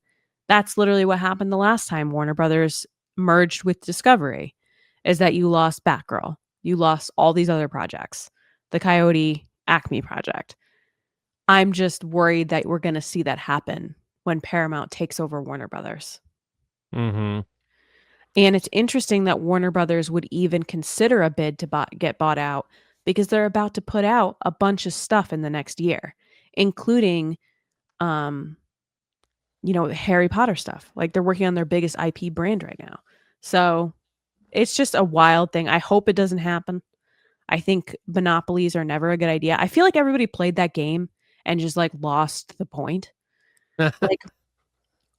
That's literally what happened the last time Warner Brothers merged with Discovery, is that you lost Batgirl. You lost all these other projects. The Coyote Acme project. I'm just worried that we're going to see that happen when Paramount takes over Warner Brothers. Mm-hmm. And it's interesting that Warner Brothers would even consider a bid to get bought out, because they're about to put out a bunch of stuff in the next year, including, Harry Potter stuff. Like, they're working on their biggest IP brand right now. So it's just a wild thing. I hope it doesn't happen. I think monopolies are never a good idea. I feel like everybody played that game and just like lost the point. Like,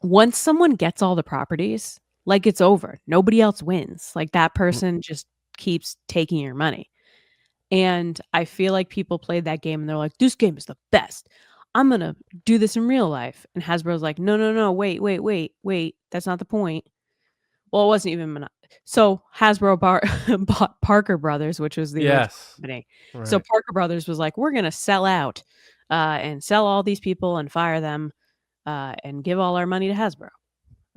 once someone gets all the properties, like, it's over. Nobody else wins. Like, that person just keeps taking your money. And I feel like people played that game and they're like, this game is the best. I'm going to do this in real life. And Hasbro's like, no, wait. That's not the point. Well, it wasn't even so Hasbro bought Parker Brothers, which was the original company. Right. So Parker Brothers was like, we're going to sell out and sell all these people and fire them and give all our money to Hasbro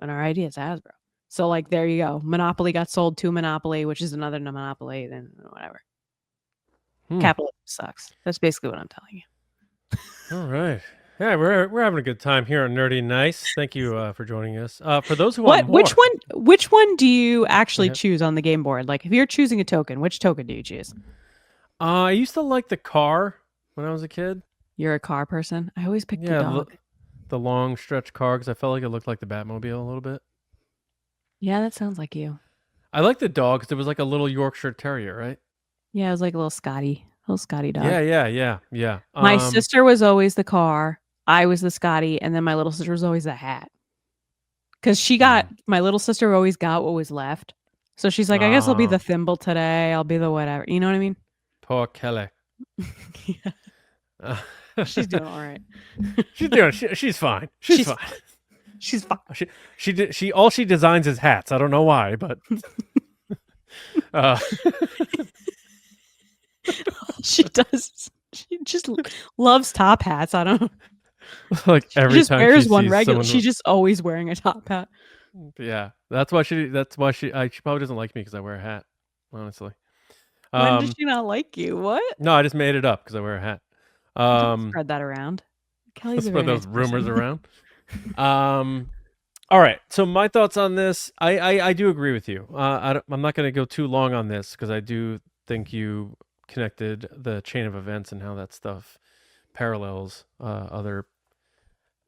and our ideas to Hasbro. So, like, there you go. Monopoly got sold to Monopoly, which is another Monopoly, then whatever. Capitalism sucks. That's basically what I'm telling you. All right. Yeah, we're having a good time here on Nerdy Nice. Thank you for joining us. For those who want more, which one do you actually choose on the game board? Like, if you're choosing a token, which token do you choose? I used to like the car when I was a kid. You're a car person? I always picked the dog. The long stretch car, because I felt like it looked like the Batmobile a little bit. Yeah, that sounds like you. I like the dog because it was like a little Yorkshire Terrier, right? Yeah, it was like a little Scotty dog. Yeah. My sister was always the car. I was the Scotty, and then my little sister was always the hat. Because my little sister always got what was left. So she's like, I guess I'll be the thimble today. I'll be the whatever. You know what I mean? Poor Kelly. She's doing all right. She's fine. She's fine. She's fine. She all she designs is hats. I don't know why, but she does. She just loves top hats. I don't. Like, every she just time wears she one sees regular. someone She's just always wearing a top hat. Yeah, that's why she probably doesn't like me because I wear a hat. Honestly. When did she not like you? What? No, I just made it up because I wear a hat. Don't spread that around. Kelly's a very those nice rumors person. around. All right. So my thoughts on this, I do agree with you. I'm not going to go too long on this because I do think you connected the chain of events and how that stuff parallels other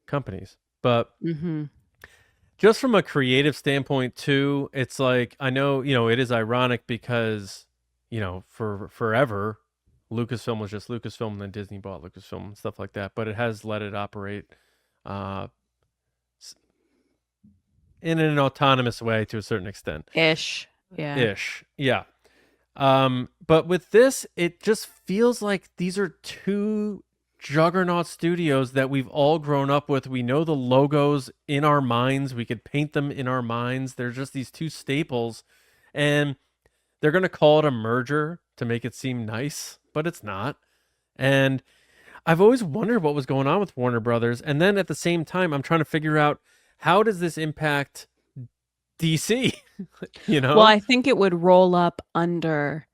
companies. But just from a creative standpoint too, it's like, I know, it is ironic because, for forever, Lucasfilm was just Lucasfilm, and then Disney bought Lucasfilm and stuff like that. But it has let it operate in an autonomous way to a certain extent. Ish. Yeah. But with this, it just feels like these are two juggernaut studios that we've all grown up with. We know the logos in our minds. We could paint them in our minds. They're just these two staples. And they're going to call it a merger to make it seem nice, but it's not. And I've always wondered what was going on with Warner Brothers. And then at the same time, I'm trying to figure out, how does this impact DC? Well, I think it would roll up under,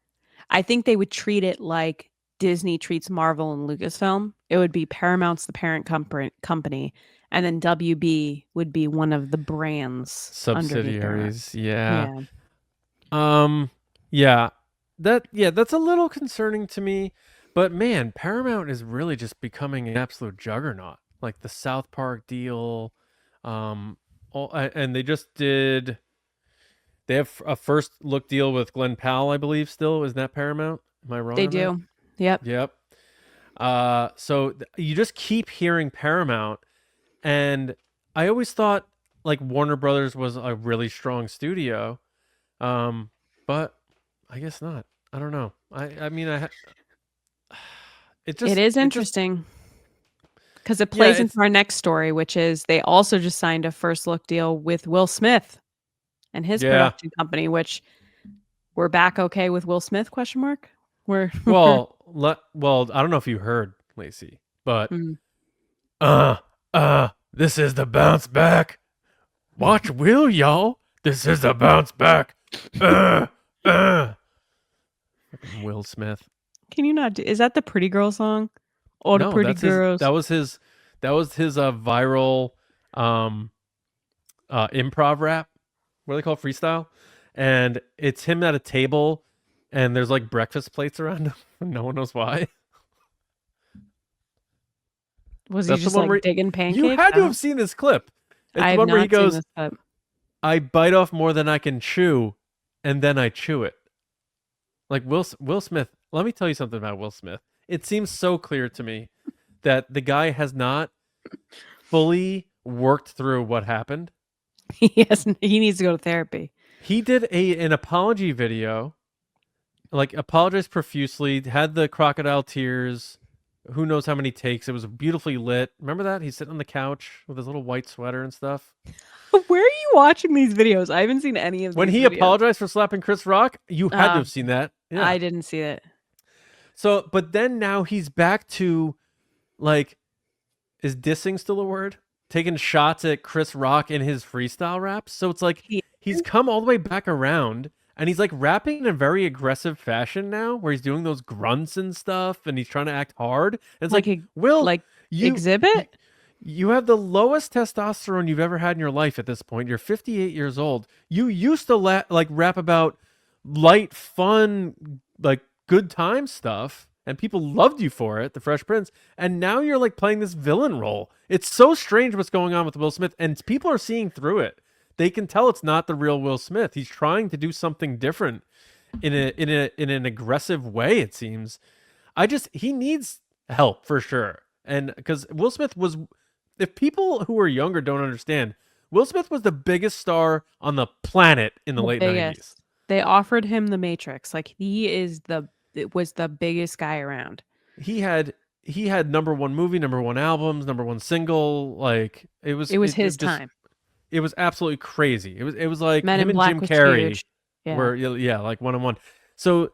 I think they would treat it like Disney treats Marvel and Lucasfilm. It would be Paramount's the parent company, and then WB would be one of the brands, subsidiaries. Yeah. That's a little concerning to me. But man, Paramount is really just becoming an absolute juggernaut. Like the South Park deal, and they just did. They have a first look deal with Glenn Powell, I believe. Still, is that Paramount? Am I wrong? They do. That? Yep. So you just keep hearing Paramount, and I always thought like Warner Brothers was a really strong studio, but I guess not. I don't know. I mean, It is interesting because it Yeah, plays into our next story, which is they also just signed a first look deal with Will Smith and his production company, which we're back okay with Will Smith, question mark? Well, I don't know if you heard, Lacey, but this is the bounce back. Watch Will, y'all. This is the bounce back. Will Smith. Can you not do, is that the Pretty Girl song? All the pretty girls. That was his viral improv rap. What do they call it? Freestyle? And it's him at a table and there's like breakfast plates around him. No one knows why. Was he just like digging pancakes? You had to have seen this clip. It's the one where he goes, I bite off more than I can chew, and then I chew it. Like Will Smith, let me tell you something about Will Smith. It seems so clear to me that the guy has not fully worked through what happened. He needs to go to therapy. He did an apology video, like apologized profusely, had the crocodile tears, who knows how many takes. It was beautifully lit. Remember that? He's sitting on the couch with his little white sweater and stuff. Where are you watching these videos? I haven't seen any of these When he apologized for slapping Chris Rock, you had to have seen that. Yeah. I didn't see it. So, but then now he's back to, like, is dissing still a word? Taking shots at Chris Rock in his freestyle raps. So it's like he's come all the way back around. And he's like rapping in a very aggressive fashion now, where he's doing those grunts and stuff, and he's trying to act hard. And it's like Will, like Exhibit? You have the lowest testosterone you've ever had in your life at this point. You're 58 years old. You used to like rap about light, fun, like good time stuff, and people loved you for it, the Fresh Prince. And now you're like playing this villain role. It's so strange what's going on with Will Smith, and people are seeing through it. They can tell it's not the real Will Smith. He's trying to do something different in an aggressive way, it seems. He needs help for sure. And because Will Smith was, if people who are younger don't understand, Will Smith was the biggest star on the planet in the late 90s. They offered him The Matrix. Like it was the biggest guy around. He had number one movie, number one albums, number one single. Like it was his time. It was absolutely crazy. It was like Men him in and Black Jim Carrey were like one-on-one. So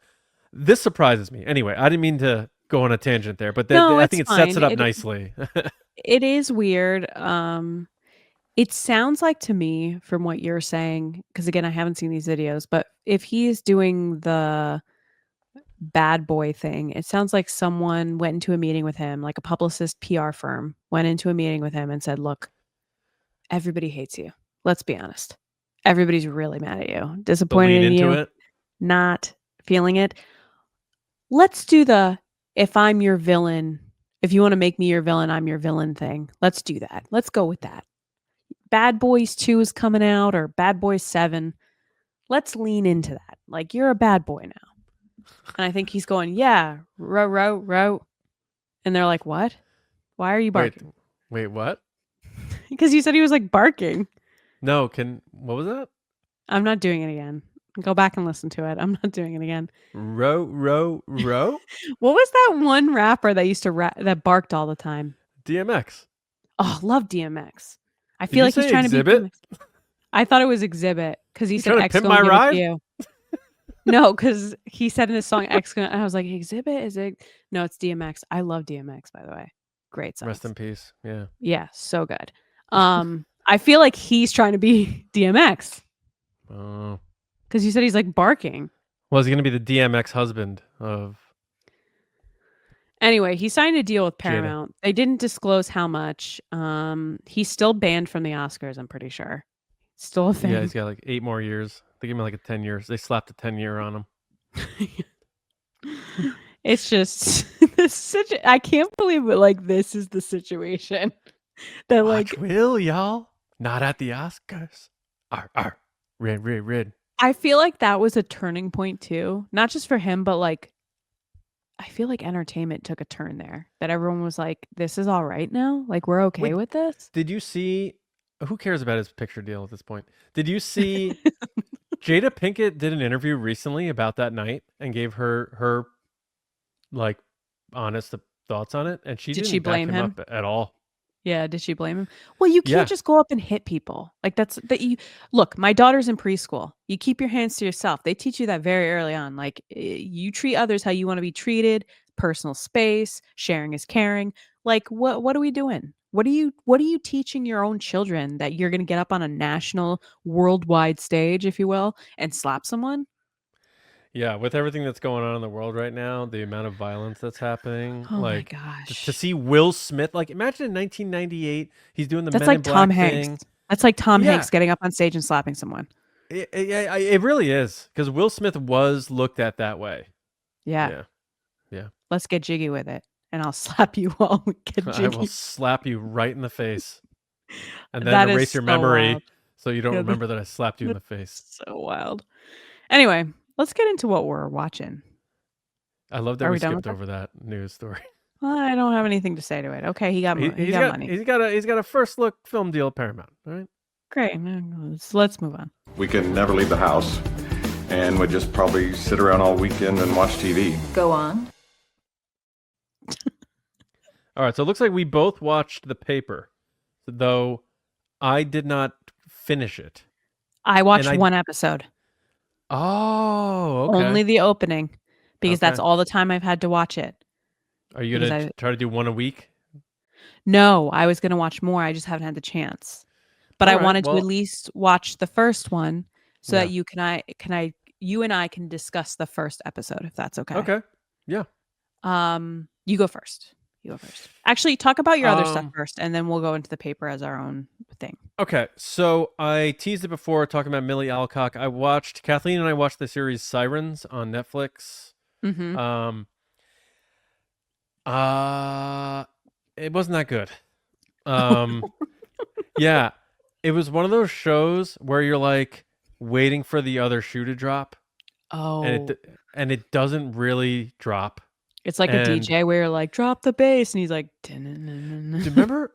this surprises me. Anyway, I didn't mean to go on a tangent there, but I think it sets it up nicely. It is weird. It sounds like to me, from what you're saying, because again, I haven't seen these videos, but if he's doing the bad boy thing, it sounds like someone went into a meeting with him, like a publicist PR firm went into a meeting with him and said, look, everybody hates you. Let's be honest. Everybody's really mad at you. Disappointed in you. Not feeling it. Let's do if I'm your villain, if you want to make me your villain, I'm your villain thing. Let's do that. Let's go with that. Bad Boys 2 is coming out, or Bad Boys 7. Let's lean into that. Like, you're a bad boy now. And I think he's going, yeah, row. And they're like, what? Why are you barking? Wait, what? Because you said he was like barking. No, what was that? I'm not doing it again. Go back and listen to it. I'm not doing it again. Row. What was that one rapper that used to that barked all the time? DMX. Oh, love DMX. I feel like he's trying Exhibit? to be DMX. I thought it was Exhibit because he said X pimp gonna my give ride? it to you. No, because he said in his song X gonna, I was like, Exhibit? Is it? No, it's DMX. I love DMX, by the way. Great song. Rest in peace. Yeah. Yeah, so good. I feel like he's trying to be DMX. Oh. Because you said he's like barking. Well, is he going to be the DMX husband of... Anyway, he signed a deal with Paramount. JEDI. They didn't disclose how much. He's still banned from the Oscars, I'm pretty sure. Still a thing. Yeah, he's got like 8 more years. They gave him like a 10 years. They slapped a 10-year on him. It's just I can't believe it. Like, this is the situation that Watch like Will, y'all. Not at the Oscars. Red. I feel like that was a turning point too. Not just for him, but like I feel like entertainment took a turn there. That everyone was like, this is all right now? Like, we're okay with this? Did you see who cares about his picture deal at this point? Did you see Jada Pinkett did an interview recently about that night and gave her like honest thoughts on it, and she Did didn't she back blame him him? up at all. Yeah, did she blame him? Well, you Yeah. can't just go up and hit people. Like you look, my daughter's in preschool. You keep your hands to yourself. They teach you that very early on. Like you treat others how you want to be treated, personal space, sharing is caring. Like what are we doing? What are you teaching your own children that you're going to get up on a national worldwide stage, if you will, and slap someone? Yeah, with everything that's going on in the world right now, the amount of violence that's happening, Oh my like to gosh. see Will Smith, like imagine in 1998, he's doing the That's Men like in Black Tom thing. Hanks. That's like Tom Yeah. Hanks getting up on stage and slapping someone. It really is, because Will Smith was looked at that way. Yeah. Yeah. Let's get jiggy with it. And I'll slap you while we get I will jiggy. slap you right in the face, and That then is erase your so memory wild. so you don't Yeah, remember that I slapped you in the face. So wild. Anyway, let's get into what we're watching. I love that Are we we done skipped with over that news story. I don't have anything to say to it. Okay, he got money. He's got a first look film deal at Paramount. All right. Great. Let's move on. We could never leave the house and would just probably sit around all weekend and watch TV. Go on. All right, so it looks like we both watched The Paper, though I did not finish it. I watched one episode. Oh, okay. Only the opening, because that's Okay. all the time I've had to watch it. Are you because going to try to do one a week? No, I was going to watch more. I just haven't had the chance. But All I right, wanted to well- at least watch the first one so that Yeah. you and I can discuss the first episode, if that's okay. Okay. Yeah. You go first. Actually, talk about your other stuff Um, first, and then we'll go into the paper as our own thing. Okay, so I teased it before talking about Millie Alcock. Kathleen and I watched the series Sirens on Netflix. Mm-hmm. It wasn't that good. Yeah, it was one of those shows where you're like waiting for the other shoe to drop, Oh, and it doesn't really drop. it's like a and- DJ where you're like, drop the bass, and he's like, Do you remember?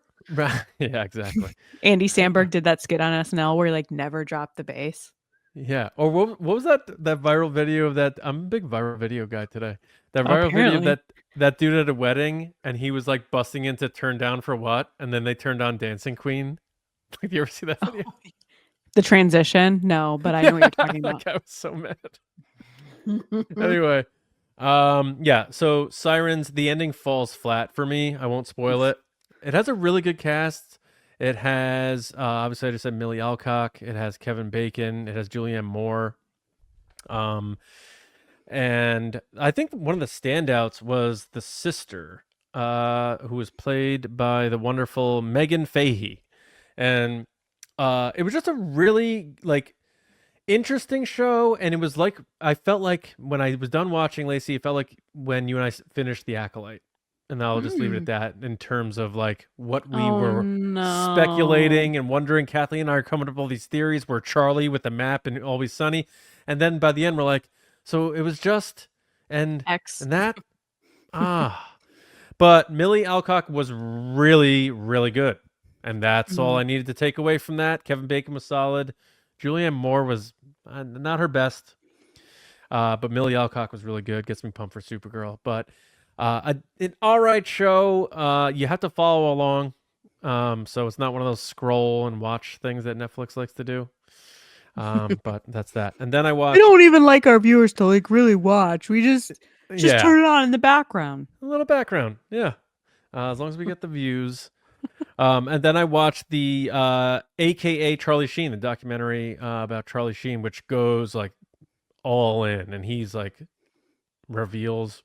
Yeah, exactly. Andy Samberg did that skit on SNL where he like never dropped the bass. Yeah. Or what was that viral video of that? I'm a big viral video guy today. That viral video Apparently. of that dude at a wedding, and he was like busting into Turn Down for What, and then they turned on Dancing Queen. Like, you ever see that video? The transition? No, but I know what you're talking That about. guy was so mad. Anyway, yeah. So Sirens, the ending falls flat for me. I won't spoil it. It has a really good cast. It has obviously I just said Millie Alcock. It has Kevin Bacon. It has Julianne Moore. And I think one of the standouts was the sister, who was played by the wonderful Megan Fahey, and it was just a really interesting show. And it was like I felt like when I was done watching, Lacey, it felt like when you and I finished The Acolyte. And I'll just leave it at that in terms of like what we were speculating and wondering. Kathleen and I are coming up with all these theories. We're Charlie with the map and Always Sunny. And then by the end, we're like, so it was just, and X. and that, But Millie Alcock was really, really good. And that's all I needed to take away from that. Kevin Bacon was solid. Julianne Moore was not her best. But Millie Alcock was really good. Gets me pumped for Supergirl. But an all right show. You have to follow along. So it's not one of those scroll and watch things that Netflix likes to do. But that's that. And then I watched. We don't even like our viewers to like really watch. We just Yeah. turn it on in the background. A little background. Yeah. As long as we get the views. And then I watched the AKA Charlie Sheen, the documentary about Charlie Sheen, which goes like all in, and he's like reveals,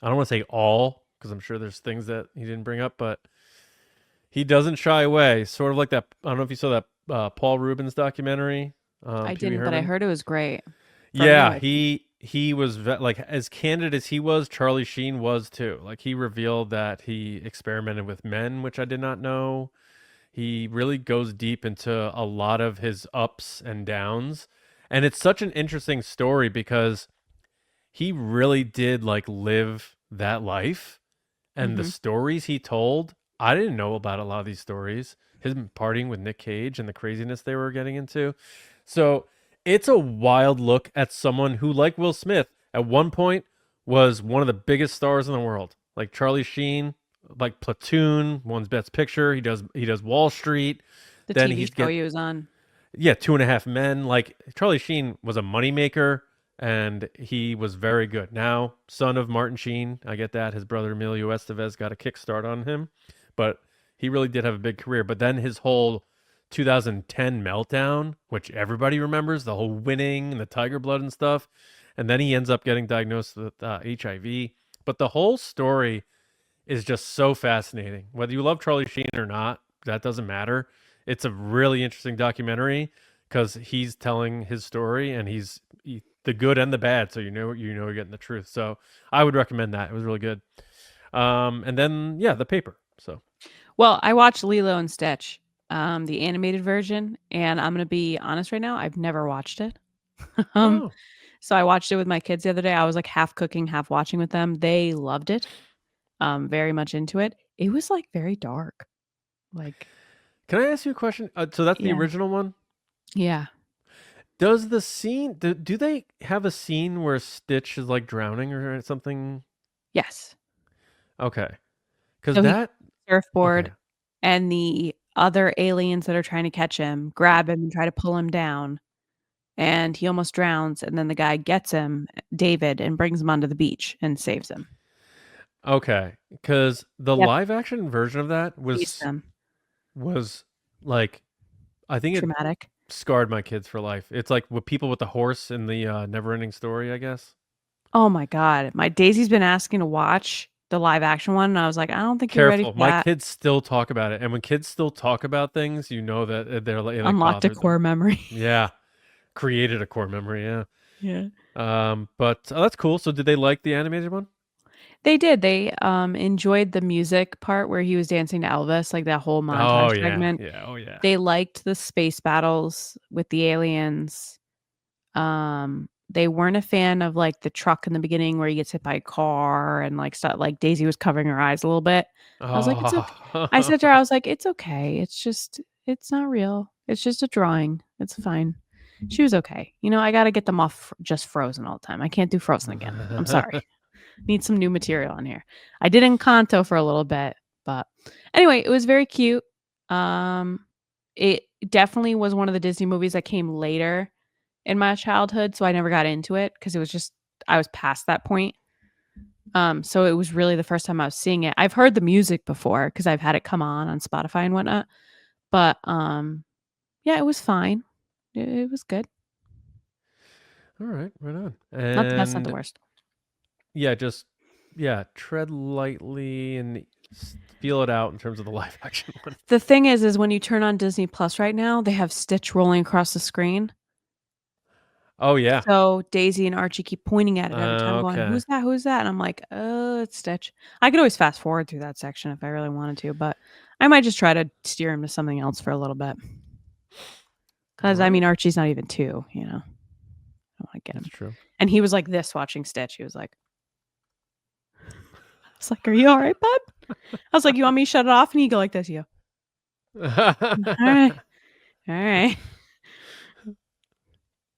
I don't want to say all, because I'm sure there's things that he didn't bring up, but he doesn't shy away. Sort of like that. I don't know if you saw that Paul Rubens documentary. I Pee Wee didn't, but I Herman. heard it was great. Yeah, Anyway. he was like as candid as he was. Charlie Sheen was too. Like he revealed that he experimented with men, which I did not know. He really goes deep into a lot of his ups and downs, and it's such an interesting story because he really did like live that life, and the stories he told I didn't know about a lot of these stories. Him partying with Nick Cage and the craziness they were getting into. So it's a wild look at someone who, like Will Smith, at one point was one of the biggest stars in the world. Like Charlie Sheen, like Platoon, one's Best Picture. He does Wall Street. The Then TV he's show he was on. Yeah, 2.5 Men. Like Charlie Sheen was a moneymaker and he was very good. Now, son of Martin Sheen, I get that. His brother Emilio Estevez got a kickstart on him, but he really did have a big career. But then his whole 2010 meltdown, which everybody remembers, the whole winning and the tiger blood and stuff, and then he ends up getting diagnosed with HIV. But the whole story is just so fascinating. Whether you love Charlie Sheen or not, that doesn't matter. It's a really interesting documentary because he's telling his story and he's the good and the bad. So you know you're getting the truth. So I would recommend that. It was really good. And then The Paper. So Well, I watched Lilo and Stitch, the animated version, and I'm gonna be honest right now, I've never watched it. oh, So I watched it with my kids the other day. I was like half cooking, half watching with them. They loved it. Very much into it. It was like very dark. Like, can I ask you a question? So that's the yeah. original one. Yeah. Does the scene do they have a scene where Stitch is like drowning or something? Yes. Okay, because So he that surfboard okay. and the other aliens that are trying to catch him grab him and try to pull him down. And he almost drowns. And then the guy gets him, David, and brings him onto the beach and saves him. Okay, because the Yep. live action version of that Release them. was like, I think it Traumatic. scarred my kids for life. It's like with people with the horse in the Never-Ending Story, I guess. Oh my God. My Daisy's been asking to watch the live action one. And I was like, I don't think you're ready Careful, for my that. kids still talk about it, and when kids still talk about things, you know that they're like Unlocked a bothered them. core memory. Yeah, created a core memory. Yeah. Yeah. But that's cool. So did they like the animated one? They did. They enjoyed the music part where he was dancing to Elvis, like that whole montage Oh yeah, segment. yeah, oh yeah. They liked the space battles with the aliens. They weren't a fan of like the truck in the beginning where he gets hit by a car and like stuff. Like Daisy was covering her eyes a little bit. I was like, it's okay. I said to her, I was like, it's okay. It's not real. It's just a drawing. It's fine. She was okay. You know, I got to get them off just Frozen all the time. I can't do Frozen again. I'm sorry. Need some new material on here. I did Encanto for a little bit, but anyway, it was very cute. It definitely was one of the Disney movies that came later in my childhood, so I never got into it because it was just I was past that point. So it was really the first time I was seeing it. I've heard the music before because I've had it come on Spotify and whatnot, but yeah, it was fine. It was good. All right, right on. Not the best, not the And worst. yeah, just tread lightly and feel it out in terms of the live action one. The thing is when you turn on Disney Plus right now, they have Stitch rolling across the screen. Oh yeah. So Daisy and Archie keep pointing at it every time, going, Okay. "Who's that? Who's that?" And I'm like, "Oh, it's Stitch." I could always fast forward through that section if I really wanted to, but I might just try to steer him to something else for a little bit. Because I mean, Archie's not even 2, you know. I want to get him. That's true. And he was like this watching Stitch. He was like, I was like, "Are you all right, bud?" I was like, "You want me to shut it off?" And he'd go like this, you. All right. All right.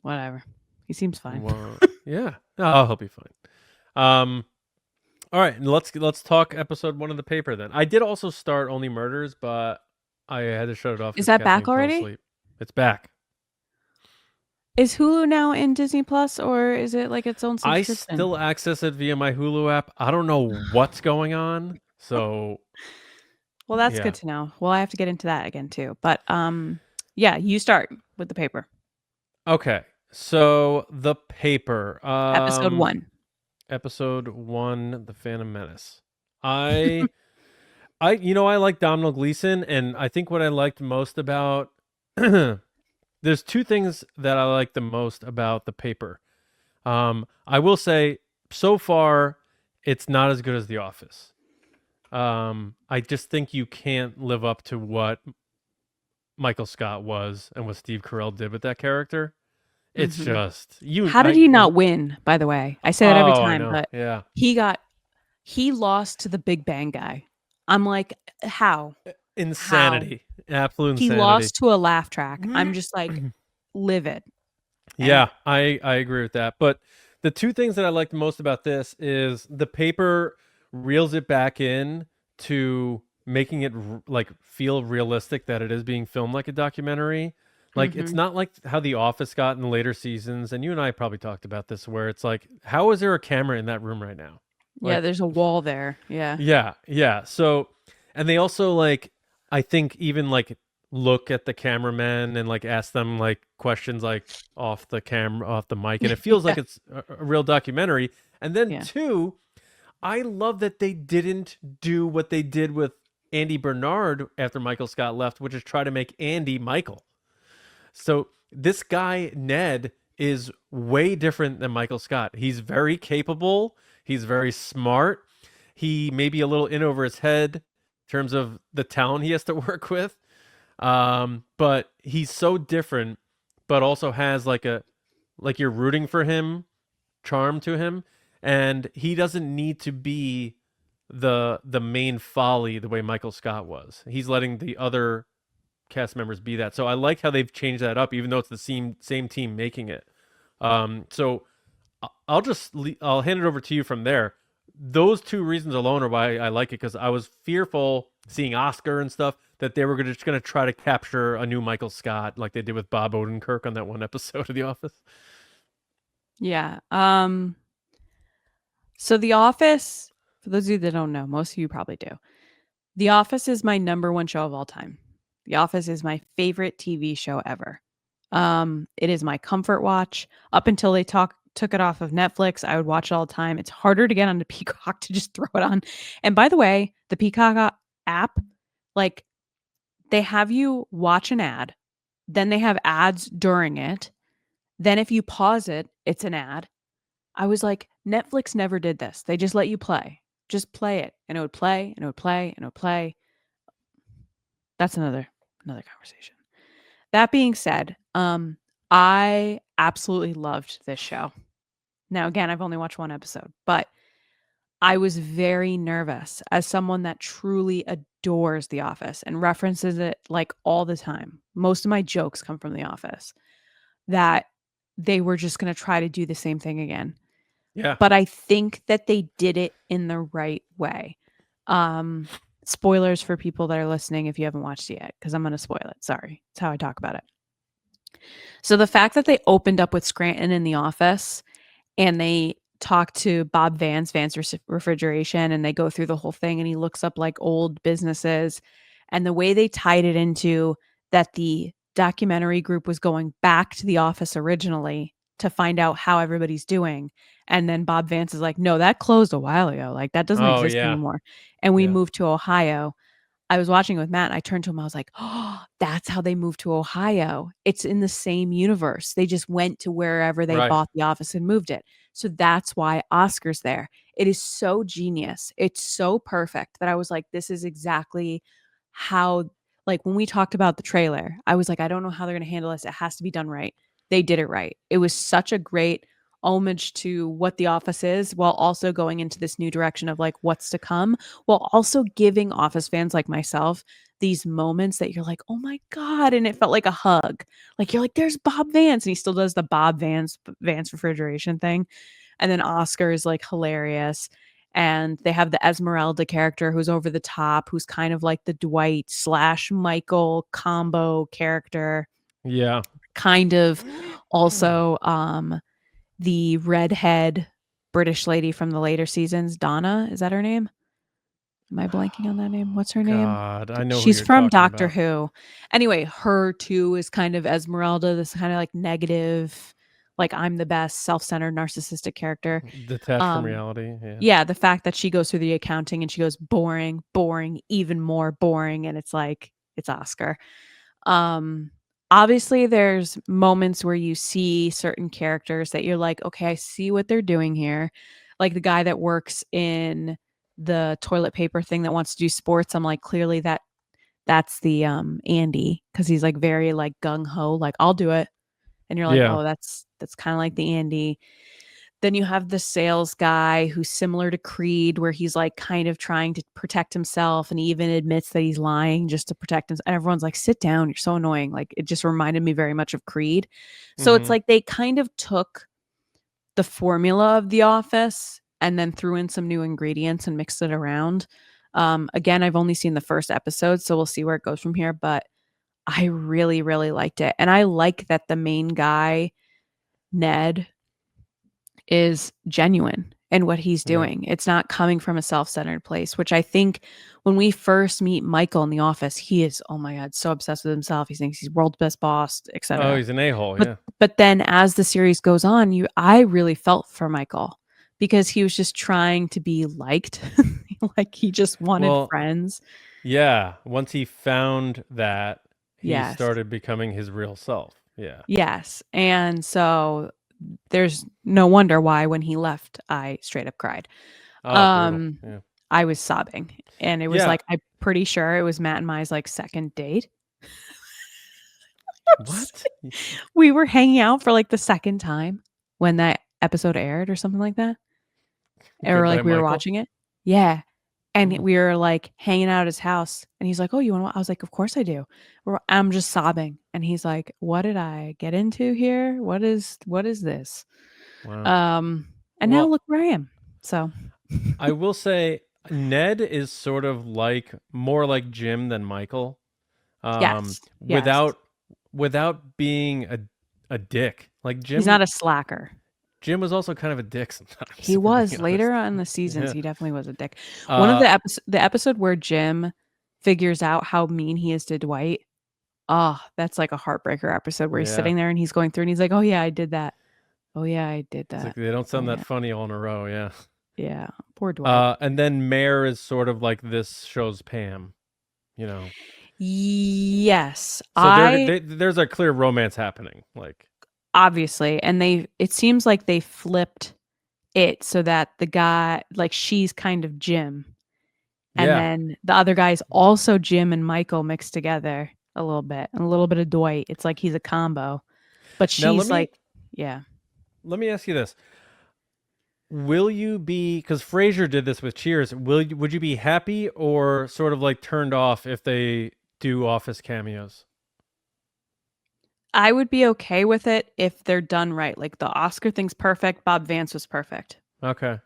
Whatever. He seems fine. Well, yeah. I'll help you fine. All right, let's talk episode 1 of The Paper then. I did also start Only Murders, but I had to shut it off. Is 'cause that Kathleen back fell already? asleep. It's back. Is Hulu now in Disney Plus or is it like its own I subscription? still access it via my Hulu app. I don't know what's going on. So Well, that's yeah. good to know. Well, I have to get into that again too. But yeah, you start with The Paper. Okay. So The Paper. Episode 1. Episode 1, The Phantom Menace. I like Domhnall Gleeson, and I think what I liked most about there's 2 things that I like the most about The Paper. I will say so far it's not as good as The Office. I just think you can't live up to what Michael Scott was and what Steve Carell did with that character. It's just How did he not win, by the way? I say that every time, but yeah. he lost to the Big Bang guy. I'm like, how? Insanity. Absolute He insanity. lost to a laugh track. I'm just like livid. Yeah, I agree with that. But the two things that I liked most about this is the paper reels it back in to making it like feel realistic that it is being filmed like a documentary. Like it's not like how The Office got in the later seasons, and you and I probably talked about this, where it's like, how is there a camera in that room right now? Yeah, Like, there's a wall there. Yeah. yeah. So, and they also like, I think even like look at the cameramen and like ask them like questions like off the camera, off the mic, and it feels like it's a real documentary. And then Yeah. two, I love that they didn't do what they did with Andy Bernard after Michael Scott left, which is try to make Andy Michael. So this guy, Ned, is way different than Michael Scott. He's very capable. He's very smart. He may be a little in over his head in terms of the talent he has to work with. But he's so different, but also has like you're rooting for him, charm to him. And he doesn't need to be the main folly the way Michael Scott was. He's letting the other cast members be that. So I like how they've changed that up, even though it's the same team making it. So I'll hand it over to you from there. Those two reasons alone are why I like it, because I was fearful seeing Oscar and stuff that they were just going to try to capture a new Michael Scott like they did with Bob Odenkirk on that one episode of The Office. Yeah. So The Office, for those of you that don't know, most of you probably do. The Office is my number one show of all time. The Office is my favorite TV show ever. It is my comfort watch. Up until they took it off of Netflix, I would watch it all the time. It's harder to get onto Peacock to just throw it on. And by the way, the Peacock app, like, they have you watch an ad, then they have ads during it. Then if you pause it, it's an ad. I was like, Netflix never did this. They just let you play. Just play it. And it would play, and it would play, and it would play. That's another conversation. That being said, I absolutely loved this show. Now, again, I've only watched one episode, but I was very nervous as someone that truly adores The Office and references it like all the time. Most of my jokes come from The Office, that they were just going to try to do the same thing again. Yeah. But I think that they did it in the right way. Spoilers for people that are listening if you haven't watched it yet, because I'm going to spoil it. Sorry. It's how I talk about it. So the fact that they opened up with Scranton in the office and they talk to Bob Vance Refrigeration, and they go through the whole thing, and he looks up like old businesses, and the way they tied it into that the documentary group was going back to the office originally to find out how everybody's doing. And then Bob Vance is like, no, that closed a while ago. Like, that doesn't exist anymore. And we moved to Ohio. I was watching with Matt, and I turned to him. I was like, oh, that's how they moved to Ohio. It's in the same universe. They just went to wherever they bought the office and moved it. So that's why Oscar's there. It is so genius. It's so perfect that I was like, this is exactly how, like, when we talked about the trailer, I was like, I don't know how they're going to handle this. It has to be done right. They did it right. It was such a great homage to what The Office is, while also going into this new direction of like what's to come, while also giving Office fans like myself these moments that you're like, oh my God. And it felt like a hug. Like, you're like, there's Bob Vance. And he still does the Bob Vance refrigeration thing. And then Oscar is like hilarious. And they have the Esmeralda character who's over the top, who's kind of like the Dwight / Michael combo character. Yeah. Kind of also the redhead British lady from the later seasons, Donna, is that her name? Am I blanking on that name? What's her name? God, I know. She's who you're from talking Doctor about. Who. Anyway, her too is kind of Esmeralda, this kind of like negative, like I'm the best, self-centered, narcissistic character. Detached from reality. Yeah, the fact that she goes through the accounting and she goes boring, even more boring, and it's like, it's Oscar. Obviously there's moments where you see certain characters that you're like, okay, I see what they're doing here. Like the guy that works in the toilet paper thing that wants to do sports. I'm like, clearly that's the Andy, because he's like very like gung-ho, like I'll do it. And you're like, oh, that's kind of like the Andy. Then you have the sales guy who's similar to Creed, where he's like kind of trying to protect himself, and he even admits that he's lying just to protect himself. And everyone's like, sit down, you're so annoying. Like, it just reminded me very much of Creed. So it's like they kind of took the formula of The Office and then threw in some new ingredients and mixed it around. Again, I've only seen the first episode, so we'll see where it goes from here. But I really, really liked it. And I like that the main guy, Ned, is genuine in what he's doing. It's not coming from a self-centered place, which I think when we first meet Michael in the office, he is, oh my God, so obsessed with himself. He thinks he's world's best boss, etc. Oh, he's an a-hole, But then as the series goes on, I really felt for Michael because he was just trying to be liked. Like he just wanted friends. Yeah. Once he found that, he Yes. started becoming his real self. Yeah. Yes. And so there's no wonder why when he left, I straight up cried. Oh, yeah. I was sobbing. And it was like, I'm pretty sure it was Matt and Mai's like second date. What? We were hanging out for like the second time when that episode aired or something like that. Or like we were watching it. Yeah. And we were like hanging out at his house and he's like, oh, you want to? I was like, of course I do. I'm just sobbing. And he's like, what did I get into here? What is this? Wow. And now look where I am. So I will say Ned is sort of like more like Jim than Michael. Yes. Without being a dick. Like Jim, he's not a slacker. Jim was also kind of a dick sometimes. He was later on in the seasons. He definitely was a dick. One of the episode where Jim figures out how mean he is to Dwight. Oh, that's like a heartbreaker episode where he's sitting there and he's going through and he's like, oh yeah, I did that. Oh yeah, I did that. It's like they don't sound that funny all in a row. Yeah. Yeah. Poor Dwight. And then Mare is sort of like this show's Pam, you know? Yes. So there's a clear romance happening. Like, obviously. And it seems like they flipped it so that the guy, like she's kind of Jim. And then the other guy's also Jim and Michael mixed together a little bit. And a little bit of Dwight. It's like he's a combo. But she's yeah. Let me ask you this. Will you be, because Frasier did this with Cheers, would you be happy or sort of like turned off if they do Office cameos? I would be okay with it if they're done right. Like the Oscar thing's perfect. Bob Vance was perfect. Okay.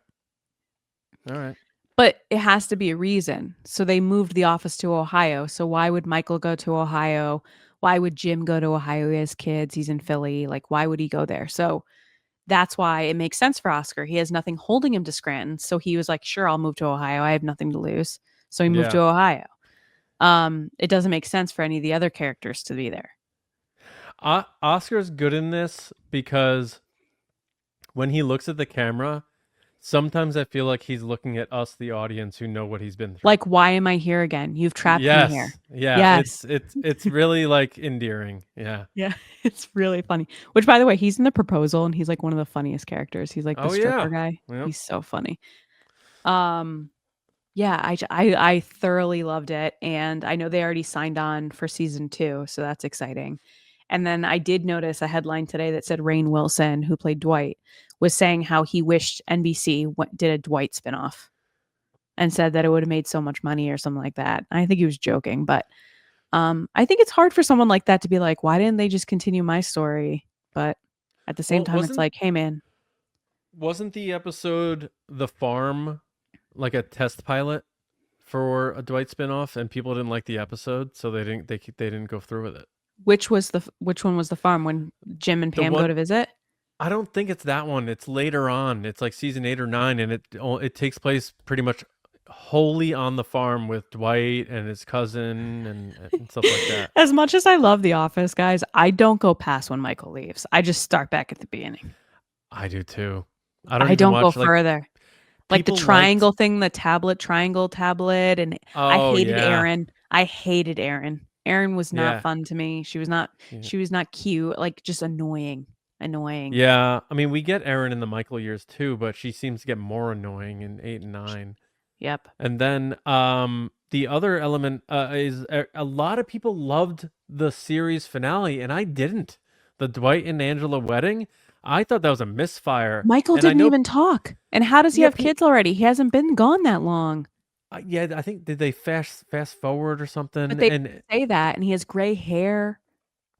All right. But it has to be a reason. So they moved the office to Ohio. So why would Michael go to Ohio? Why would Jim go to Ohio? He has kids. He's in Philly. Like, why would he go there? So that's why it makes sense for Oscar. He has nothing holding him to Scranton. So he was like, sure, I'll move to Ohio. I have nothing to lose. So he moved to Ohio. It doesn't make sense for any of the other characters to be there. Oscar's good in this because when he looks at the camera, sometimes I feel like he's looking at us, the audience, who know what he's been through. Like, why am I here again? You've trapped me here. Yeah. Yes. It's really like endearing. Yeah. Yeah. It's really funny. Which, by the way, he's in The Proposal and he's like one of the funniest characters. He's like the stripper guy. Yep. He's so funny. Yeah, I thoroughly loved it. And I know they already signed on for season 2. So that's exciting. And then I did notice a headline today that said Rainn Wilson, who played Dwight, was saying how he wished NBC did a Dwight spinoff and said that it would have made so much money or something like that. I think he was joking, but I think it's hard for someone like that to be like, why didn't they just continue my story? But at the same time, it's like, hey, man. Wasn't the episode The Farm like a test pilot for a Dwight spinoff and people didn't like the episode, so they didn't go through with it? Which one was The Farm when Jim and Pam go to visit? I don't think it's that one. It's later on. It's like season 8 or 9, and it takes place pretty much wholly on the farm with Dwight and his cousin and stuff like that. As much as I love The Office, guys, I don't go past when Michael leaves. I just start back at the beginning. I do too. I don't go further. Like the triangle thing, the triangle tablet, and I hated Erin. I hated Erin. Erin was not fun to me. She was not cute, like just annoying. Yeah. I mean, we get Erin in the Michael years too, but she seems to get more annoying in 8 and 9. Yep. And then the other element is a lot of people loved the series finale and I didn't. The Dwight and Angela wedding. I thought that was a misfire. Michael And I didn't know, even talk. And how does he Yeah, have kids already? He hasn't been gone that long. yeah, I think did they fast forward or something? But they And say that, and he has gray hair.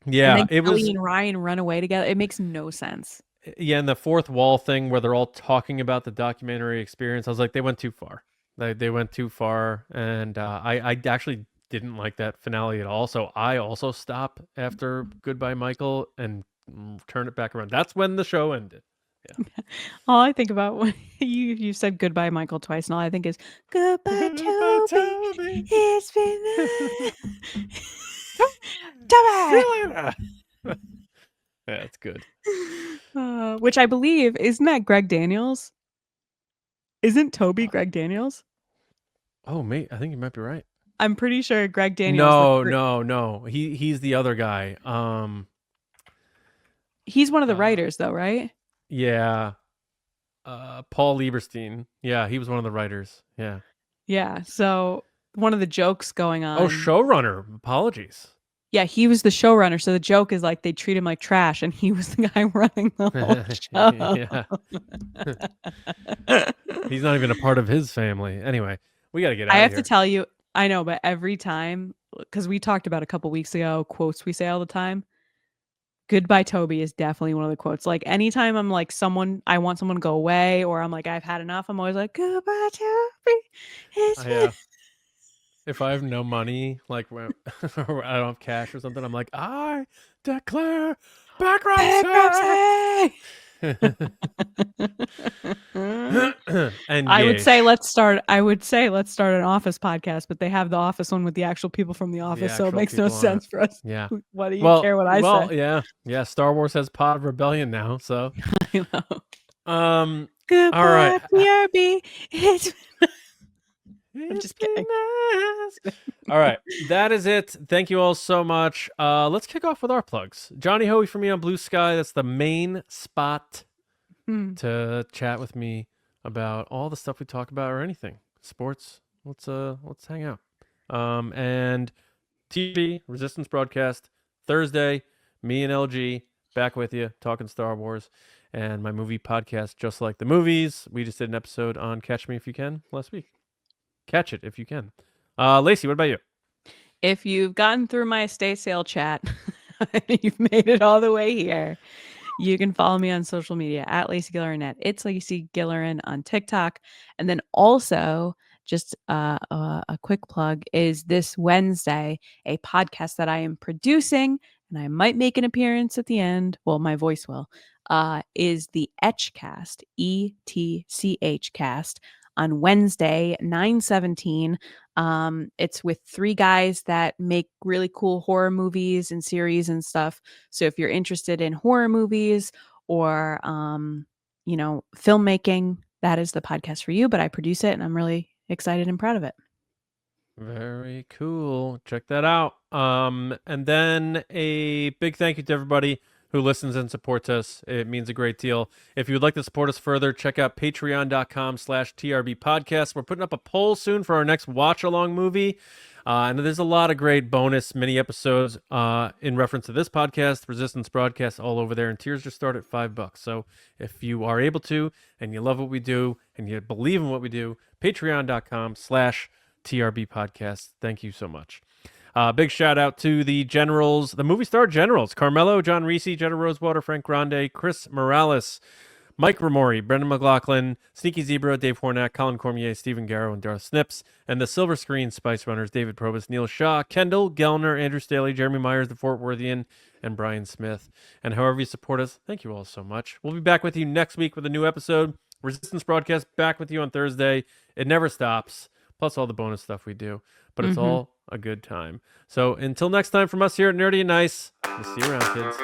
And yeah, then it Kelly was and Ryan run away together. It makes no sense. yeah, and the fourth wall thing where they're all talking about the documentary experience. I was like, they went too far. They went too far, and I actually didn't like that finale at all. So I also stop after Goodbye Michael and turn it back around. That's when the show ended. All I think about when you said goodbye, Michael, twice, and all I think is goodbye, Toby. It's been Toby. Yeah, it's good. Which I believe isn't that Greg Daniels? Isn't Toby Greg Daniels? Oh, mate, I think you might be right. I'm pretty sure Greg Daniels. No. He's the other guy. He's one of the writers, though, right? Yeah. Paul Lieberstein. Yeah, he was one of the writers. Yeah. Yeah. So one of the jokes going on. Oh, showrunner. Apologies. Yeah, he was the showrunner. So the joke is like they treat him like trash, and he was the guy running the whole show. He's not even a part of his family. Anyway, we got to get out I of have here. to tell you, I know, but every time, because we talked about a couple weeks ago, quotes we say all the time. Goodbye, Toby is definitely one of the quotes. Like anytime I'm like I want someone to go away, or I'm like, I've had enough, I'm always like, goodbye, Toby. Yeah. If I have no money, like or I don't have cash or something, I'm like, I declare bankruptcy. And I would say let's start an Office podcast, but they have the Office one with the actual people from the Office, so it actual makes no people on sense it. for us. Yeah. What do you care what I say? Yeah. Star Wars has Pod of Rebellion now, so. I know. Goodbye, all right. PRB. I'm just kidding. All right, that is it. Thank you all so much. Let's kick off with our plugs. Johnny Hoey for me on Blue Sky. That's the main spot to chat with me about all the stuff we talk about or anything sports. Let's hang out. And TV Resistance broadcast Thursday. Me and LG back with you talking Star Wars and my movie podcast, Just Like the Movies. We just did an episode on Catch Me If You Can last week. Catch it if you can. Lacey, what about you? If you've gotten through my estate sale chat, you've made it all the way here, you can follow me on social media at Lacey Gilleran. It's Lacey Gilleran on TikTok. And then also, just a quick plug is this Wednesday, a podcast that I am producing, and I might make an appearance at the end. Well, my voice will, is the Etchcast, ETCH cast. On Wednesday, 9/17. It's with 3 guys that make really cool horror movies and series and stuff. So if you're interested in horror movies or, filmmaking, that is the podcast for you. But I produce it, and I'm really excited and proud of it. Very cool. Check that out. And then a big thank you to everybody who listens and supports us. It means a great deal. If you would like to support us further, check out patreon.com/TRB podcast. We're putting up a poll soon for our next watch along movie. And there's a lot of great bonus mini episodes in reference to this podcast, Resistance broadcast, all over there. And tiers just start at $5. So if you are able to, and you love what we do, and you believe in what we do, patreon.com/TRB podcast. Thank you so much. Big shout out to the generals, the movie star generals, Carmelo, John Risi, Jenna Rosewater, Frank Grande, Chris Morales, Mike Rumore, Brendan McLaughlin, Sneaky Zebra, Dave Hornack, Colin Cormier, Stephen Garrow, and Darth Snips, and the Silver Screen Spice Runners, David Probus, Neil Shaw, Kendall, Gelner, Andrew Staley, Jeremy Myers, THEFORTWORTHIAN, and Brian Smith. And however you support us, thank you all so much. We'll be back with you next week with a new episode. Resistance broadcast back with you on Thursday. It never stops, plus all the bonus stuff we do. But it's all a good time. So until next time from us here at Nerdy and Nice, we'll see you around, kids.